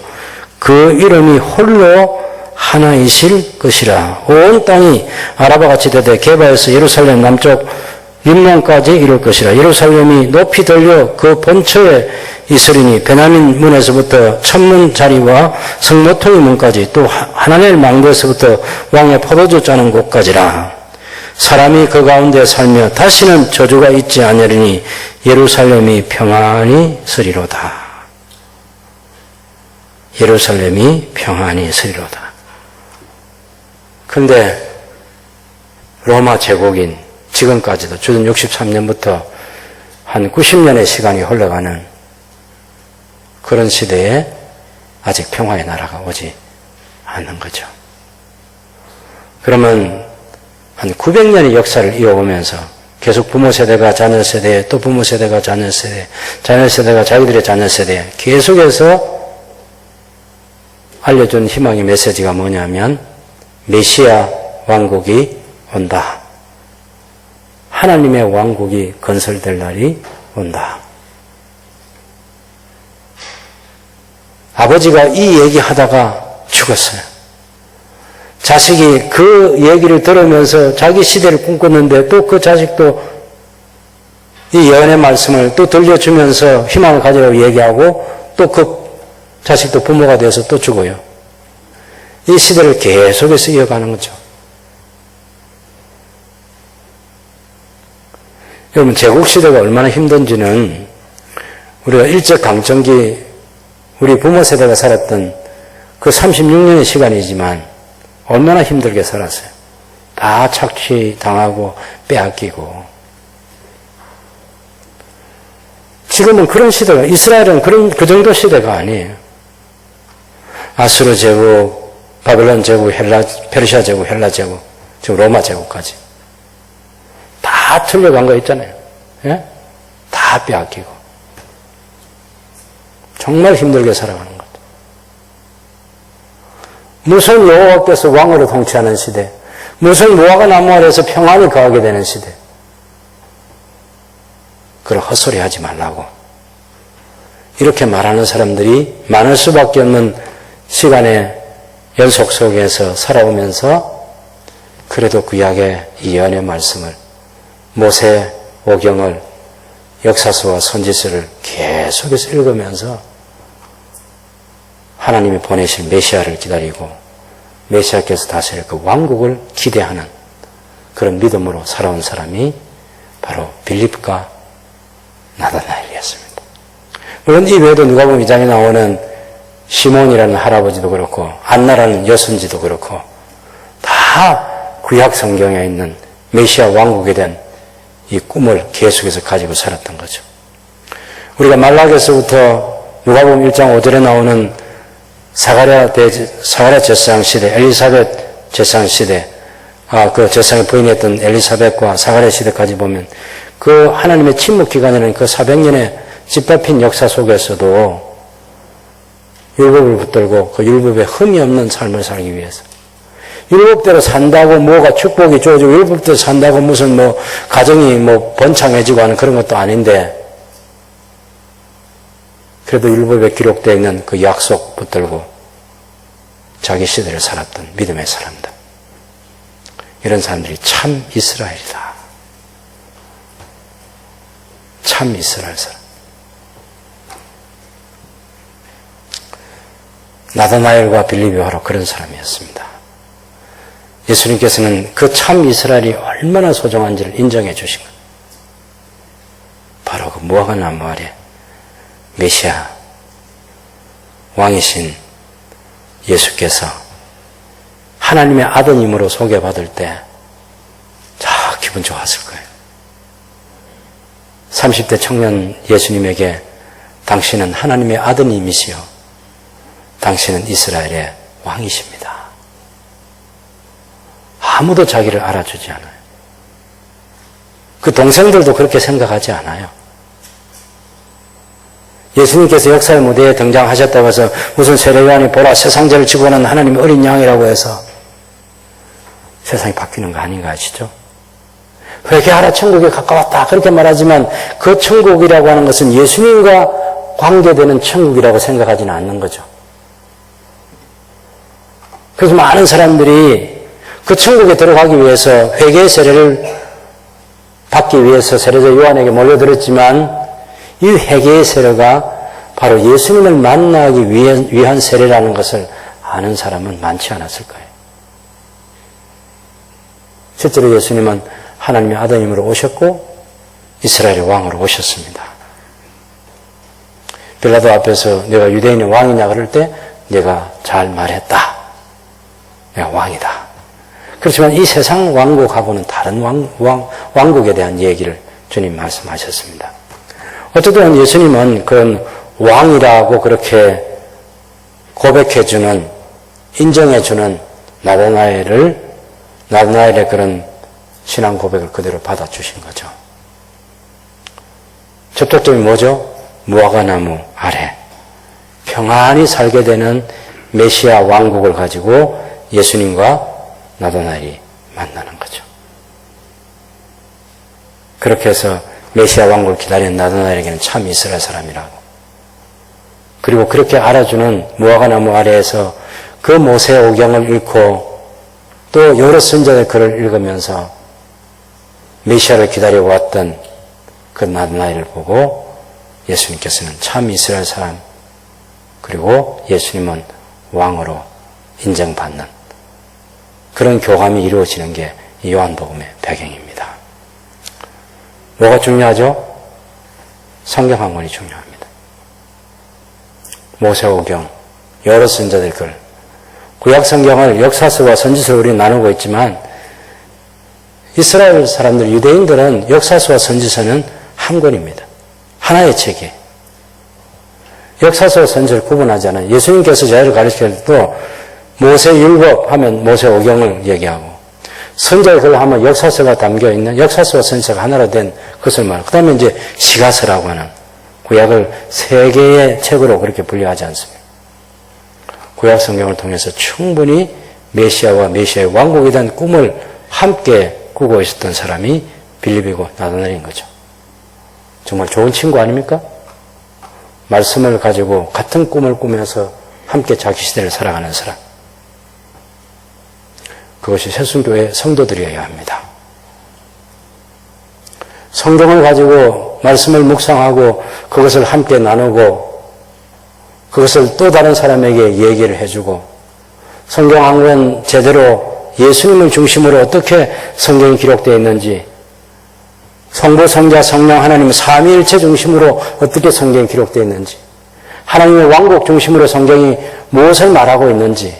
그 이름이 홀로 하나이실 것이라. 온 땅이 아라바같이 되되 게바에서 예루살렘 남쪽 림몬까지 이룰 것이라. 예루살렘이 높이 들려 그 본처에 있으리니 베냐민 문에서부터 천문 자리와 성모통의 문까지 또 하나넬 망대에서부터 왕의 포도주 짜는 곳까지라. 사람이 그 가운데 살며 다시는 저주가 있지 아니하리니 예루살렘이 평안히 서리로다. 예루살렘이 평안히 서리로다. 근데 로마 제국인 지금까지도 주전 63년부터 한 90년의 시간이 흘러가는 그런 시대에 아직 평화의 나라가 오지 않는 거죠. 그러면 한 900년의 역사를 이어오면서 계속 부모 세대가 자녀 세대, 또 부모 세대가 자녀 세대, 자녀 세대가 자기들의 자녀 세대 계속해서 알려준 희망의 메시지가 뭐냐면 메시아 왕국이 온다. 하나님의 왕국이 건설될 날이 온다. 아버지가 이 얘기하다가 죽었어요. 자식이 그 얘기를 들으면서 자기 시대를 꿈꿨는데 또 그 자식도 이 예언의 말씀을 또 들려주면서 희망을 가지라고 얘기하고 또 그 자식도 부모가 되어서 또 죽어요. 이 시대를 계속해서 이어가는 거죠. 여러분, 제국시대가 얼마나 힘든지는 우리가 일제강점기 우리 부모 세대가 살았던 그 36년의 시간이지만 얼마나 힘들게 살았어요. 다 착취당하고 빼앗기고. 지금은 그런 시대가, 이스라엘은 그 정도 시대가 아니에요. 아수르 제국, 바벨론 제국, 페르시아 제국, 헬라 제국, 지금 로마 제국까지. 다 틀려간 거 있잖아요. 예? 다 빼앗기고. 정말 힘들게 살아가는 것. 무슨 여호와께서 왕으로 통치하는 시대, 무슨 무화과 나무 아래에서 평안이 거하게 되는 시대. 그런 헛소리 하지 말라고. 이렇게 말하는 사람들이 많을 수밖에 없는 시간의 연속 속에서 살아오면서 그래도 구약의 이 예언의 말씀을, 모세 오경을, 역사서와 선지서를 계속해서 읽으면서 하나님이 보내실 메시아를 기다리고 메시아께서 다스릴 그 왕국을 기대하는 그런 믿음으로 살아온 사람이 바로 빌립과 나다나엘이었습니다. 물론 이 외에도 누가복음 2장에 나오는 시몬이라는 할아버지도 그렇고 안나라는 여순지도 그렇고 다 구약 성경에 있는 메시아 왕국에 대한 이 꿈을 계속해서 가지고 살았던 거죠. 우리가 말라기에서부터 누가복음 1장 5절에 나오는 사가랴 제사장 시대, 엘리사벳 제사장 시대, 그 제사장의 부인이었던 엘리사벳과 사가랴 시대까지 보면 그 하나님의 침묵 기간이라는 그 400년의 짓밟힌 역사 속에서도 율법을 붙들고 그 율법에 흠이 없는 삶을 살기 위해서 율법대로 산다고 뭐가 축복이 주어지고 율법대로 산다고 무슨 뭐 가정이 뭐 번창해지고 하는 그런 것도 아닌데 그래도 율법에 기록되어 있는 그 약속 붙들고 자기 시대를 살았던 믿음의 사람들. 이런 사람들이 참 이스라엘이다. 참 이스라엘 사람. 나다나엘과 빌립이 바로 그런 사람이었습니다. 예수님께서는 그 참 이스라엘이 얼마나 소중한지를 인정해 주신 것. 바로 그 무화과 나무 아래 메시아 왕이신 예수께서 하나님의 아드님으로 소개받을 때 기분 좋았을 거예요. 30대 청년 예수님에게 당신은 하나님의 아드님이시요 당신은 이스라엘의 왕이십니다. 아무도 자기를 알아주지 않아요. 그 동생들도 그렇게 생각하지 않아요. 예수님께서 역사의 무대에 등장하셨다고 해서 무슨 세례요한이 보라 세상죄를 지고 오는 하나님의 어린 양이라고 해서 세상이 바뀌는 거 아닌가 아시죠? 회개하라 천국에 가까웠다 그렇게 말하지만 그 천국이라고 하는 것은 예수님과 관계되는 천국이라고 생각하지는 않는 거죠. 그래서 많은 사람들이 그 천국에 들어가기 위해서 회개의 세례를 받기 위해서 세례자 요한에게 몰려들었지만 이 회개의 세례가 바로 예수님을 만나기 위한 세례라는 것을 아는 사람은 많지 않았을 거예요. 실제로 예수님은 하나님의 아드님으로 오셨고 이스라엘의 왕으로 오셨습니다. 빌라도 앞에서 내가 유대인의 왕이냐 그럴 때 내가 잘 말했다. 내가 왕이다. 그렇지만 이 세상 왕국하고는 다른 왕국에 대한 얘기를 주님 말씀하셨습니다. 어쨌든 예수님은 그런 왕이라고 그렇게 고백해주는, 인정해주는 나다나엘의 그런 신앙 고백을 그대로 받아주신 거죠. 접촉점이 뭐죠? 무화과나무 아래 평안히 살게 되는 메시아 왕국을 가지고 예수님과 나다나엘이 만나는 거죠. 그렇게 해서 메시아 왕국을 기다리는 나다나엘에게는 참 이스라엘 사람이라고. 그리고 그렇게 알아주는 무화과나무 아래에서 그 모세오경을 읽고 또 여러 선자의 글을 읽으면서 메시아를 기다려왔던 그 나다나엘을 보고 예수님께서는 참 이스라엘 사람, 그리고 예수님은 왕으로 인정받는 그런 교감이 이루어지는 게 요한복음의 배경입니다. 뭐가 중요하죠? 성경 한 권이 중요합니다. 모세오경, 여러 선자들 글, 구약 성경을 역사서와 선지서로 우리는 나누고 있지만 이스라엘 사람들, 유대인들은 역사서와 선지서는 한 권입니다. 하나의 책이에요. 역사서와 선지서를 구분하지 않아요. 예수님께서 저희를 가르칠 때도 모세율법 하면 모세오경을 얘기하고 선지자의 글 하면 역사서가 담겨있는 역사서와 선지서가 하나로 된 것을 말하고 그 다음에 이제 시가서라고 하는 구약을 세 개의 책으로 그렇게 분류하지 않습니다. 구약 성경을 통해서 충분히 메시아와 메시아의 왕국에 대한 꿈을 함께 꾸고 있었던 사람이 빌립이고 나다나엘인 거죠. 정말 좋은 친구 아닙니까? 말씀을 가지고 같은 꿈을 꾸면서 함께 자기 시대를 살아가는 사람. 그것이 새순교회 성도들이어야 합니다. 성경을 가지고 말씀을 묵상하고 그것을 함께 나누고 그것을 또 다른 사람에게 얘기를 해주고 성경 한 권 제대로 예수님을 중심으로 어떻게 성경이 기록되어 있는지 성부, 성자, 성령, 하나님 삼위일체 중심으로 어떻게 성경이 기록되어 있는지 하나님의 왕국 중심으로 성경이 무엇을 말하고 있는지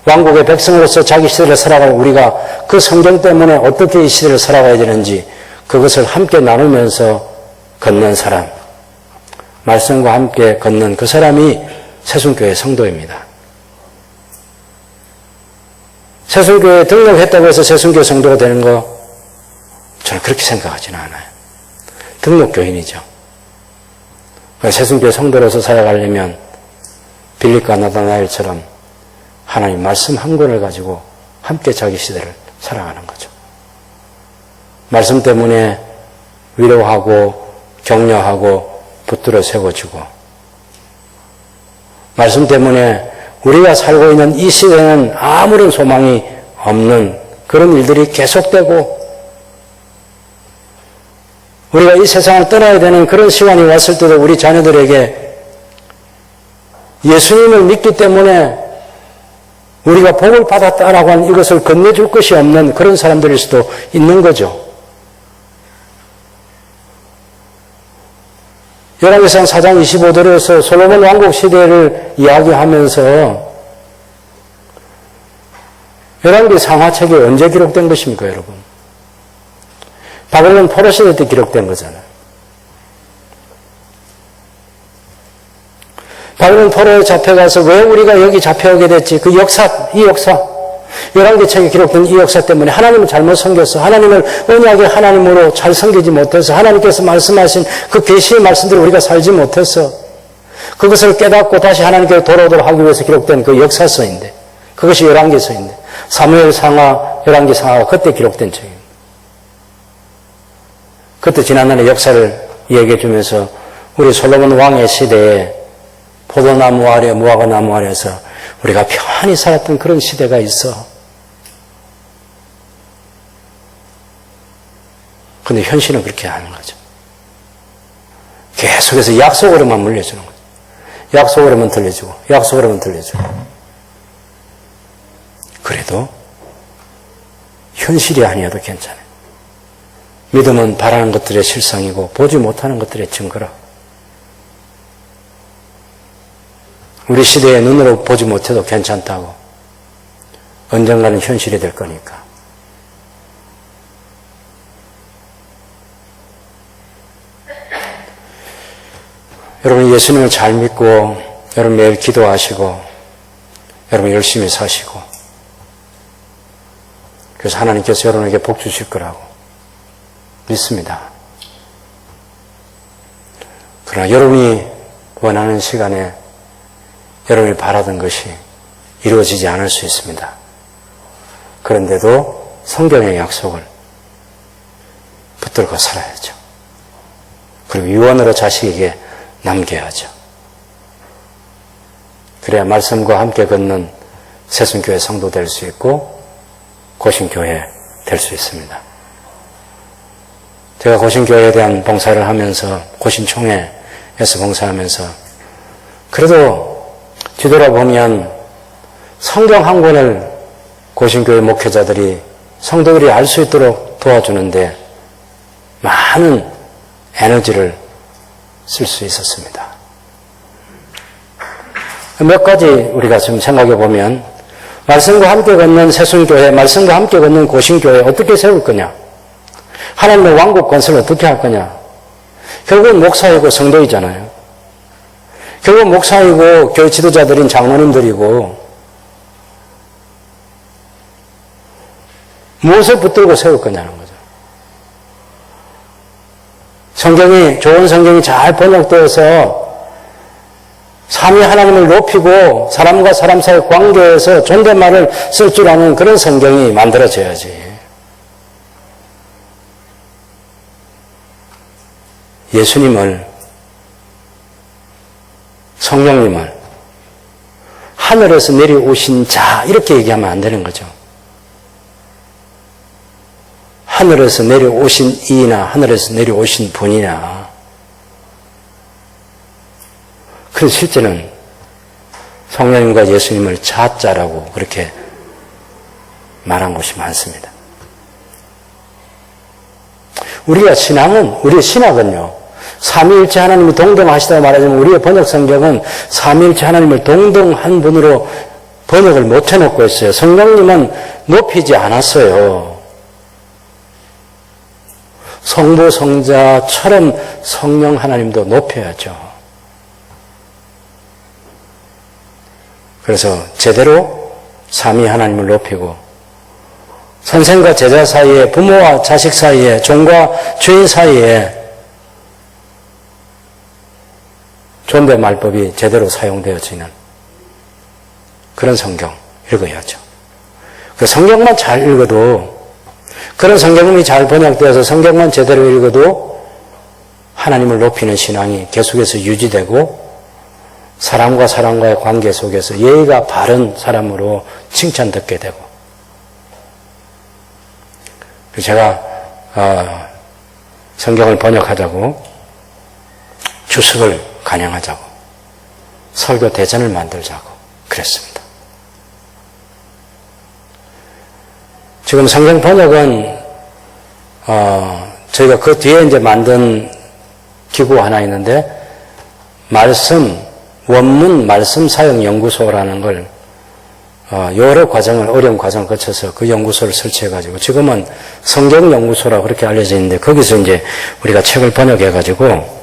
왕국의 백성으로서 자기 시대를 살아갈 우리가 그 성경 때문에 어떻게 이 시대를 살아가야 되는지 그것을 함께 나누면서 걷는 사람, 말씀과 함께 걷는 그 사람이 새순교회 성도입니다. 새순교회에 등록했다고 해서 새순교회 성도가 되는 거 저는 그렇게 생각하지는 않아요. 등록교인이죠. 새순교회 성도로서 살아가려면 빌립과 나다나엘처럼 하나님 말씀 한 권을 가지고 함께 자기 시대를 살아가는 거죠. 말씀 때문에 위로하고 격려하고 붙들어 세워주고 말씀 때문에 우리가 살고 있는 이 시대는 아무런 소망이 없는 그런 일들이 계속되고 우리가 이 세상을 떠나야 되는 그런 시간이 왔을 때도 우리 자녀들에게 예수님을 믿기 때문에 우리가 복을 받았다라고 하는 이것을 건네줄 것이 없는 그런 사람들일 수도 있는 거죠. 열왕기상 4장 25절에서 솔로몬 왕국 시대를 이야기하면서 열왕기 상하책이 언제 기록된 것입니까, 여러분? 바벨론 포로 시대 때 기록된 거잖아요. 바벨론 포로에 잡혀가서 왜 우리가 여기 잡혀오게 됐지? 그 역사, 이 역사, 열왕기 책에 기록된 이 역사 때문에 하나님을 잘못 섬겼어. 하나님을 언약의 하나님으로 잘 섬기지 못해서 하나님께서 말씀하신 그 계시의 말씀대로 우리가 살지 못해서 그것을 깨닫고 다시 하나님께 돌아오도록 하기 위해서 기록된 그 역사서인데 그것이 열왕기서인데 사무엘 상하, 열왕기 상하가 그때 기록된 책입니다. 그때 지난날의 역사를 얘기해 주면서 우리 솔로몬 왕의 시대에 포도나무 아래, 무화과나무 아래에서 우리가 편안히 살았던 그런 시대가 있어. 근데 현실은 그렇게 하는 거죠. 계속해서 약속으로만 물려주는 거죠. 약속으로만 들려주고, 약속으로만 들려주고. 그래도 현실이 아니어도 괜찮아요. 믿음은 바라는 것들의 실상이고 보지 못하는 것들의 증거라. 우리 시대에 눈으로 보지 못해도 괜찮다고. 언젠가는 현실이 될 거니까. 여러분 예수님을 잘 믿고 여러분 매일 기도하시고 여러분 열심히 사시고 그래서 하나님께서 여러분에게 복 주실 거라고 믿습니다. 그러나 여러분이 원하는 시간에 여러분이 바라던 것이 이루어지지 않을 수 있습니다. 그런데도 성경의 약속을 붙들고 살아야죠. 그리고 유언으로 자식에게 남겨야죠. 그래야 말씀과 함께 걷는 새순교회 성도 될 수 있고 고신교회 될 수 있습니다. 제가 고신교회에 대한 봉사를 하면서 고신총회에서 봉사하면서 그래도 뒤돌아보면 성경 한 권을 고신교회 목회자들이 성도들이 알 수 있도록 도와주는데 많은 에너지를 쓸 수 있었습니다. 몇 가지 우리가 지금 생각해 보면 말씀과 함께 걷는 새순교회, 말씀과 함께 걷는 고신교회 어떻게 세울 거냐? 하나님의 왕국 건설을 어떻게 할 거냐? 결국은 목사이고 성도이잖아요. 결국은 목사이고 교회 지도자들인 장로님들이고 무엇을 붙들고 세울 거냐는 거죠. 좋은 성경이 잘 번역되어서 삼위 하나님을 높이고 사람과 사람 사이 관계에서 존댓말을 쓸 줄 아는 그런 성경이 만들어져야지. 예수님을, 성령님을 하늘에서 내려오신 자 이렇게 얘기하면 안 되는 거죠. 하늘에서 내려오신 이나 하늘에서 내려오신 분이나. 그래서 실제는 성령님과 예수님을 자자라고 그렇게 말한 곳이 많습니다. 우리의 신학은요, 삼위일체 하나님이 동등하시다고 말하자면 우리의 번역 성경은 삼위일체 하나님을 동등한 분으로 번역을 못 해놓고 있어요. 성령님은 높이지 않았어요. 성부, 성자처럼 성령 하나님도 높여야죠. 그래서 제대로 삼위 하나님을 높이고 선생과 제자 사이에, 부모와 자식 사이에, 종과 주인 사이에 존댓말법이 제대로 사용되어지는 그런 성경 읽어야죠. 그 성경만 잘 읽어도, 그런 성경이 잘 번역되어서 성경만 제대로 읽어도 하나님을 높이는 신앙이 계속해서 유지되고 사람과 사람과의 관계 속에서 예의가 바른 사람으로 칭찬듣게 되고, 제가 성경을 번역하자고 주석을 간양하자고 설교 대전을 만들자고 그랬습니다. 지금 성경 번역은 저희가 그 뒤에 이제 만든 기구가 하나 있는데 원문 말씀 사용 연구소라는 걸 여러 과정을, 어려운 과정을 거쳐서 그 연구소를 설치해가지고 지금은 성경연구소라고 그렇게 알려져 있는데 거기서 이제 우리가 책을 번역해가지고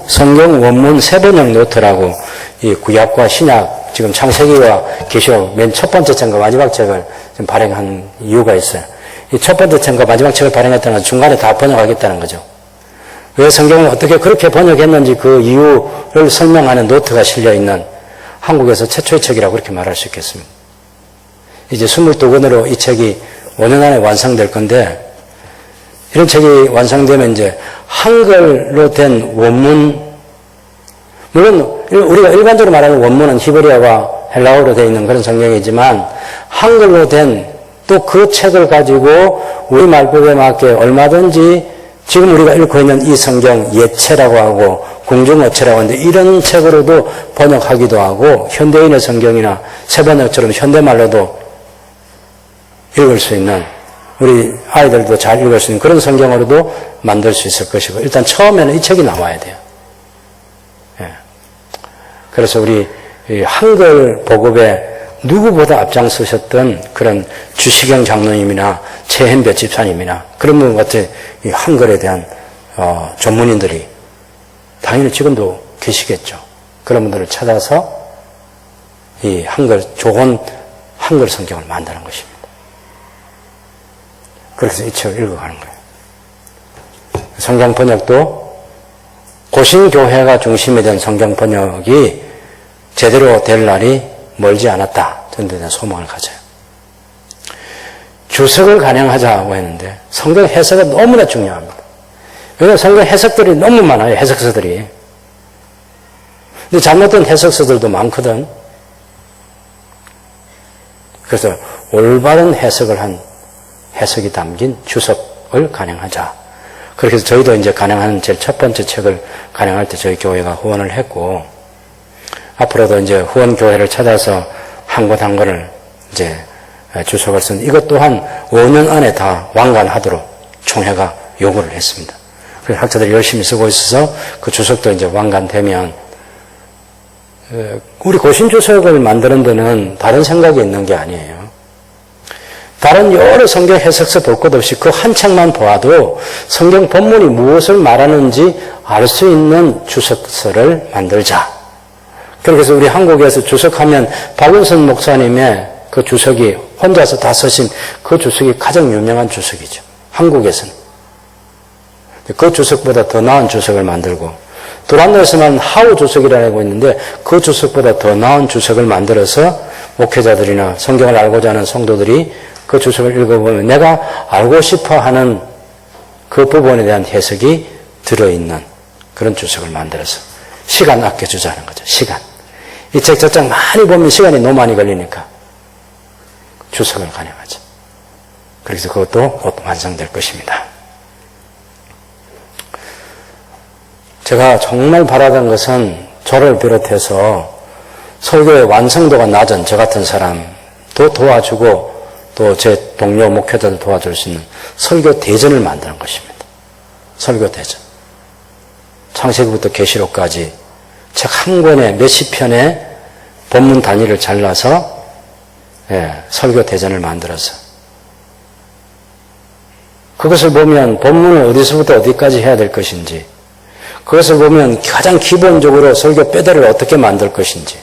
성경 원문 세번역 노트라고 이 구약과 신약, 지금 창세기와 계시록 맨 첫 번째 책과 마지막 책을 지금 발행한 이유가 있어요. 이 첫 번째 책과 마지막 책을 발행했다는 건 중간에 다 번역하겠다는 거죠. 왜 성경을 어떻게 그렇게 번역했는지 그 이유를 설명하는 노트가 실려있는 한국에서 최초의 책이라고 그렇게 말할 수 있겠습니다. 이제 22권으로 이 책이 5년 안에 완성될 건데, 이런 책이 완성되면 이제 한글로 된 원문, 물론 우리가 일반적으로 말하는 원문은 히브리어와 헬라어로 되어 있는 그런 성경이지만 한글로 된 또 그 책을 가지고 우리 말법에 맞게 얼마든지 지금 우리가 읽고 있는 이 성경 예체라고 하고 궁중어체라고 하는데 이런 책으로도 번역하기도 하고 현대인의 성경이나 세번역처럼 현대말로도 읽을 수 있는, 우리 아이들도 잘 읽을 수 있는 그런 성경으로도 만들 수 있을 것이고, 일단 처음에는 이 책이 나와야 돼요. 예. 그래서 우리 한글 보급에 누구보다 앞장서셨던 그런 주시경 장로님이나 최현배 집사님이나 그런 분 같은 이 한글에 대한 전문인들이 당연히 지금도 계시겠죠. 그런 분들을 찾아서 이 한글 좋은 한글 성경을 만드는 것입니다. 그래서 이 책을 읽어가는 거예요. 성경 번역도 고신교회가 중심이 된 성경 번역이 제대로 될 날이 멀지 않았다. 저는 대한 소망을 가져요. 주석을 간행하자고 했는데 성경 해석은 너무나 중요합니다. 왜냐하면 성경 해석들이 너무 많아요. 해석서들이. 근데 잘못된 해석서들도 많거든. 그래서 올바른 해석을 한 해석이 담긴 주석을 간행하자. 그렇게 해서 저희도 이제 간행하는 제일 첫 번째 책을 간행할 때 저희 교회가 후원을 했고, 앞으로도 이제 후원 교회를 찾아서 한 권 한 권을 이제 주석을 쓴 이것 또한 5년 안에 다 완간하도록 총회가 요구를 했습니다. 그래서 학자들이 열심히 쓰고 있어서 그 주석도 이제 완간되면, 우리 고신 주석을 만드는 데는 다른 생각이 있는 게 아니에요. 다른 여러 성경 해석서 볼 것 없이 그 한 책만 보아도 성경 본문이 무엇을 말하는지 알 수 있는 주석서를 만들자. 그래서 우리 한국에서 주석하면 박윤선 목사님의 그 주석이 혼자서 다 쓰신 그 주석이 가장 유명한 주석이죠. 한국에서는. 그 주석보다 더 나은 주석을 만들고, 두란노에서만 하우 주석이라고 있는데 그 주석보다 더 나은 주석을 만들어서 목회자들이나 성경을 알고자 하는 성도들이 그 주석을 읽어보면 내가 알고 싶어 하는 그 부분에 대한 해석이 들어있는 그런 주석을 만들어서 시간 아껴주자는 거죠. 시간. 이 책 저 장 많이 보면 시간이 너무 많이 걸리니까 주석을 간행하죠. 그래서 그것도 곧 완성될 것입니다. 제가 정말 바라던 것은 저를 비롯해서 설교의 완성도가 낮은 저 같은 사람도 도와주고 또 제 동료 목회자들 도와줄 수 있는 설교 대전을 만드는 것입니다. 설교 대전. 창세기부터 계시록까지 책 한 권에 몇십 편의 본문 단위를 잘라서 설교 대전을 만들어서 그것을 보면 본문을 어디서부터 어디까지 해야 될 것인지, 그것을 보면 가장 기본적으로 설교 뼈대를 어떻게 만들 것인지,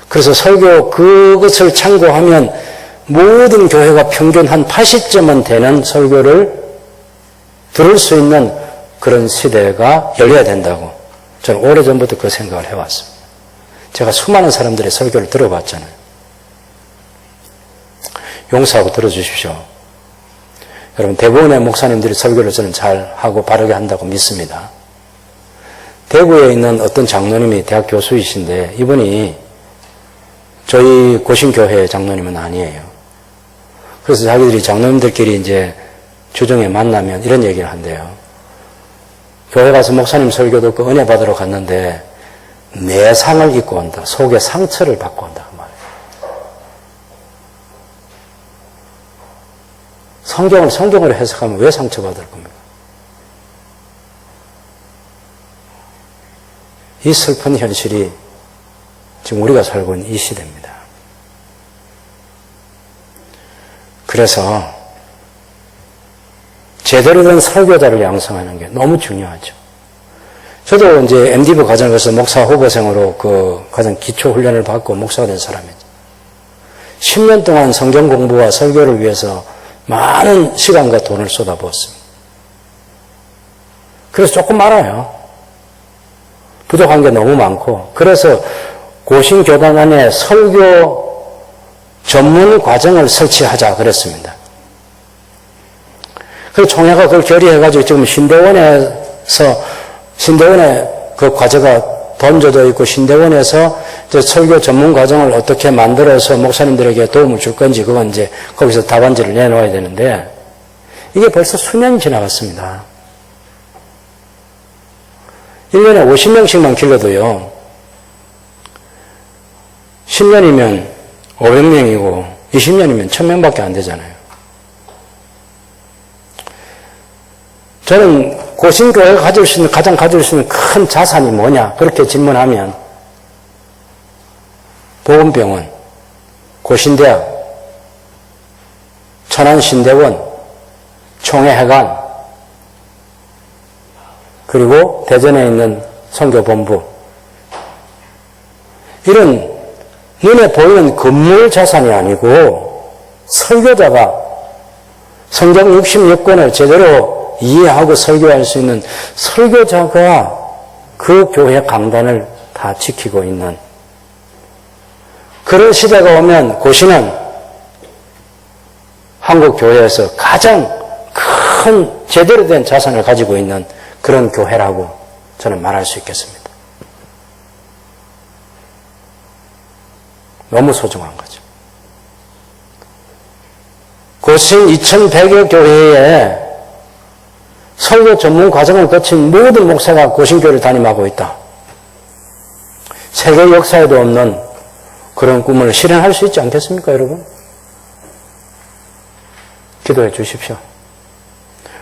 그래서 설교 그것을 참고하면 모든 교회가 평균 한 80점은 되는 설교를 들을 수 있는 그런 시대가 열려야 된다고 저는 오래전부터 그 생각을 해왔습니다. 제가 수많은 사람들의 설교를 들어봤잖아요. 용서하고 들어주십시오. 여러분, 대부분의 목사님들이 설교를 저는 잘하고 바르게 한다고 믿습니다. 대구에 있는 어떤 장로님이 대학 교수이신데 이분이 저희 고신교회 장로님은 아니에요. 그래서 자기들이 장로님들끼리 이제 주중에 만나면 이런 얘기를 한대요. 교회 가서 목사님 설교 듣고 은혜 받으러 갔는데 내상을 입고 온다. 속에 상처를 받고 온다. 그 말이에요. 성경을 해석하면 왜 상처받을 겁니까? 이 슬픈 현실이 지금 우리가 살고 있는 이 시대입니다. 그래서 제대로 된 설교자를 양성하는 게 너무 중요하죠. 저도 이제 MD부 과정에서 목사 후보생으로 그 가장 기초 훈련을 받고 목사가 된 사람이죠. 10년 동안 성경 공부와 설교를 위해서 많은 시간과 돈을 쏟아부었습니다. 그래서 조금 많아요. 부족한 게 너무 많고, 그래서 고신교단 안에 설교 전문 과정을 설치하자 그랬습니다. 그래서 총회가 그걸 결의해가지고 지금 신대원에 그 과제가 던져져 있고, 신대원에서 이제 설교 전문 과정을 어떻게 만들어서 목사님들에게 도움을 줄 건지, 그건 이제 거기서 답안지를 내놓아야 되는데, 이게 벌써 수년이 지나갔습니다. 1년에 50명씩만 길러도요, 10년이면 500명이고 20년이면 1000명밖에 안 되잖아요. 저는 고신교회가 가장 가질 수 있는 큰 자산이 뭐냐? 그렇게 질문하면 보건병원, 고신대학, 천안신대원, 총회회관, 그리고 대전에 있는 선교본부, 이런 눈에 보이는 건물 자산이 아니고 설교자가 성경 66권을 제대로 이해하고 설교할 수 있는 설교자가 그 교회 강단을 다 지키고 있는 그런 시대가 오면 고시는 한국 교회에서 가장 큰 제대로 된 자산을 가지고 있는 그런 교회라고 저는 말할 수 있겠습니다. 너무 소중한 거죠. 고신 2100여 교회에 설교 전문 과정을 거친 모든 목사가 고신교회를 담임하고 있다. 세계 역사에도 없는 그런 꿈을 실현할 수 있지 않겠습니까, 여러분? 기도해 주십시오.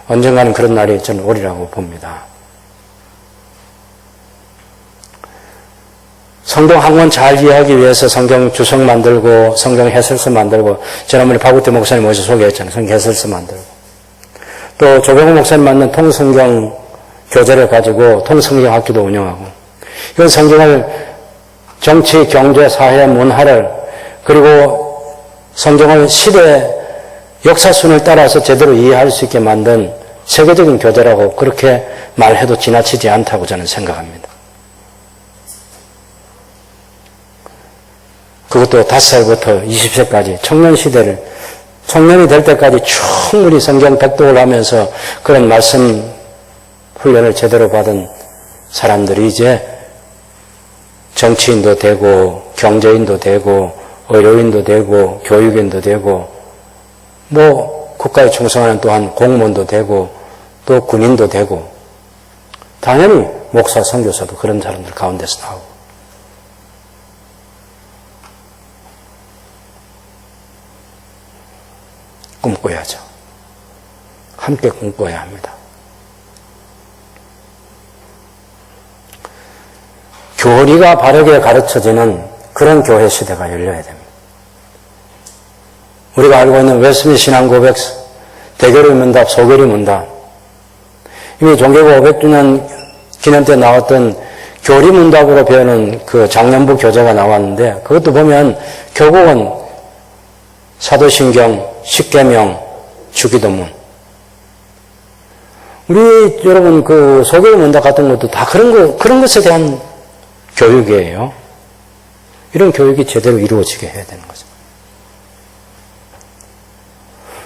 언젠가는 그런 날이 저는 오리라고 봅니다. 성경 한 권 잘 이해하기 위해서 성경 주석 만들고 성경 해설서 만들고 지난번에 박우태 목사님 모셔서 소개했잖아요. 성경 해설서 만들고 또 조병호 목사님 만든 통성경 교재를 가지고 통성경 학교도 운영하고 이건 성경을 정치, 경제, 사회, 문화를 그리고 성경을 시대 역사순을 따라서 제대로 이해할 수 있게 만든 세계적인 교재라고 그렇게 말해도 지나치지 않다고 저는 생각합니다. 그것도 5살부터 20세까지 청년 시대를 청년이 될 때까지 충분히 성경 백독을 하면서 그런 말씀 훈련을 제대로 받은 사람들이 이제 정치인도 되고 경제인도 되고 의료인도 되고 교육인도 되고 뭐 국가에 충성하는 또한 공무원도 되고 또 군인도 되고 당연히 목사 선교사도 그런 사람들 가운데서 나오고 꿈꿔야죠. 함께 꿈꿔야 합니다. 교리가 바르게 가르쳐지는 그런 교회 시대가 열려야 됩니다. 우리가 알고 있는 웨스미 신앙고백, 대결의 문답, 소결의 문답. 이미 종교고 500주년 기념 때 나왔던 교리 문답으로 배우는 그 장년부 교재가 나왔는데 그것도 보면 결국은 사도신경, 십계명, 주기도문. 우리 여러분 그 소결의 문답 같은 것도 다 그런 것에 대한 교육이에요. 이런 교육이 제대로 이루어지게 해야 되는 거죠.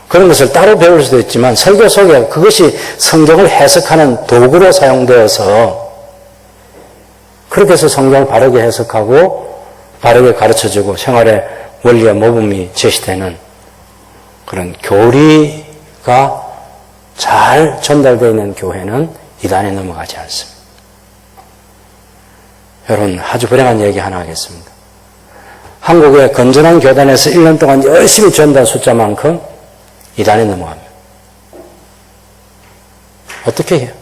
그런 것을 따로 배울 수도 있지만 설교 속에 그것이 성경을 해석하는 도구로 사용되어서 그렇게 해서 성경을 바르게 해석하고 바르게 가르쳐주고 생활의 원리와 모범이 제시되는 그런 교리가 잘 전달되어 있는 교회는 이단에 넘어가지 않습니다. 여러분 아주 불행한 얘기 하나 하겠습니다. 한국의 건전한 교단에서 1년 동안 열심히 전도한 숫자만큼 이단에 넘어갑니다.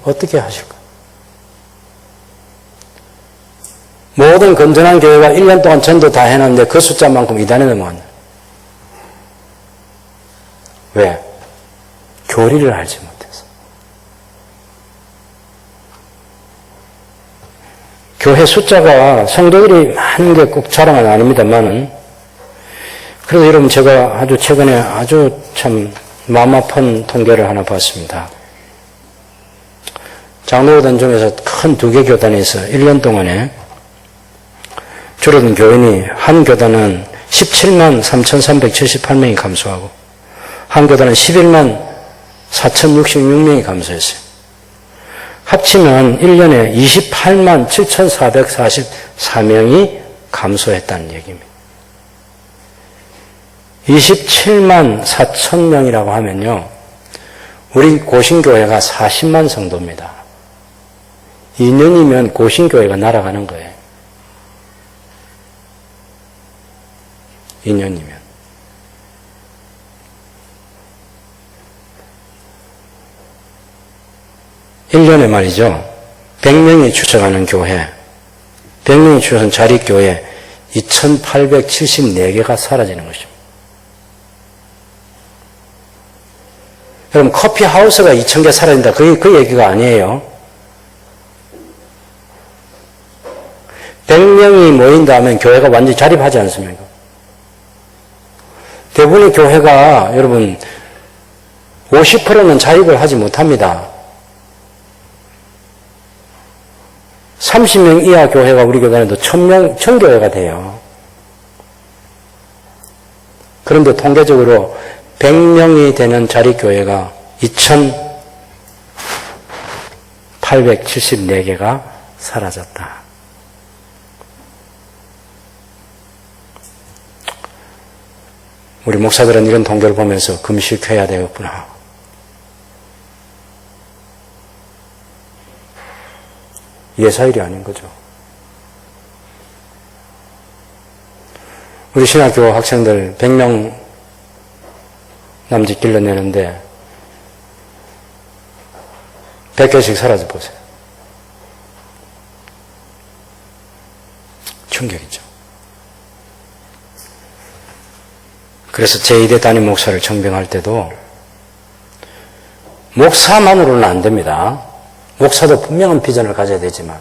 어떻게 하실까? 모든 건전한 교회가 1년 동안 전도 다 해놨는데 그 숫자만큼 이단에 넘어간다. 왜? 교리를 알지 못해서. 교회 숫자가 성도들이 많은 게 꼭 자랑은 아닙니다만은 그래서 여러분 제가 아주 최근에 아주 참 마음 아픈 통계를 하나 봤습니다. 장로교단 중에서 큰 2개 교단에서 1년 동안에 줄어든 교인이 한 교단은 17만 3,378명이 감소하고 한 교단은 11만 4,066명이 감소했어요. 합치면 1년에 28만 7,444명이 감소했다는 얘기입니다. 27만 4천 명이라고 하면요. 우리 고신교회가 40만 성도입니다. 2년이면 고신교회가 날아가는 거예요. 2년이면. (1년에) 말이죠. 100명이 추천하는 교회, 100명이 추천 자립교회 2,874개가 사라지는 것입니다. 여러분 커피하우스가 2,000개 사라진다. 그 얘기가 아니에요. 100명이 모인다 하면 교회가 완전히 자립하지 않습니까? 대부분의 교회가 여러분 50%는 자립을 하지 못합니다. 30명 이하 교회가 우리 교단에도 1000교회가 돼요. 그런데 통계적으로 100명이 되는 자립교회가 2874개가 사라졌다. 우리 목사들은 이런 통계를 보면서 금식해야 되겠구나. 예사일이 아닌 거죠. 우리 신학교 학생들 100명 남짓 길러내는데 100개씩 사라져 보세요. 충격이죠. 그래서 제2대 담임 목사를 청빙할 때도 목사만으로는 안 됩니다. 목사도 분명한 비전을 가져야 되지만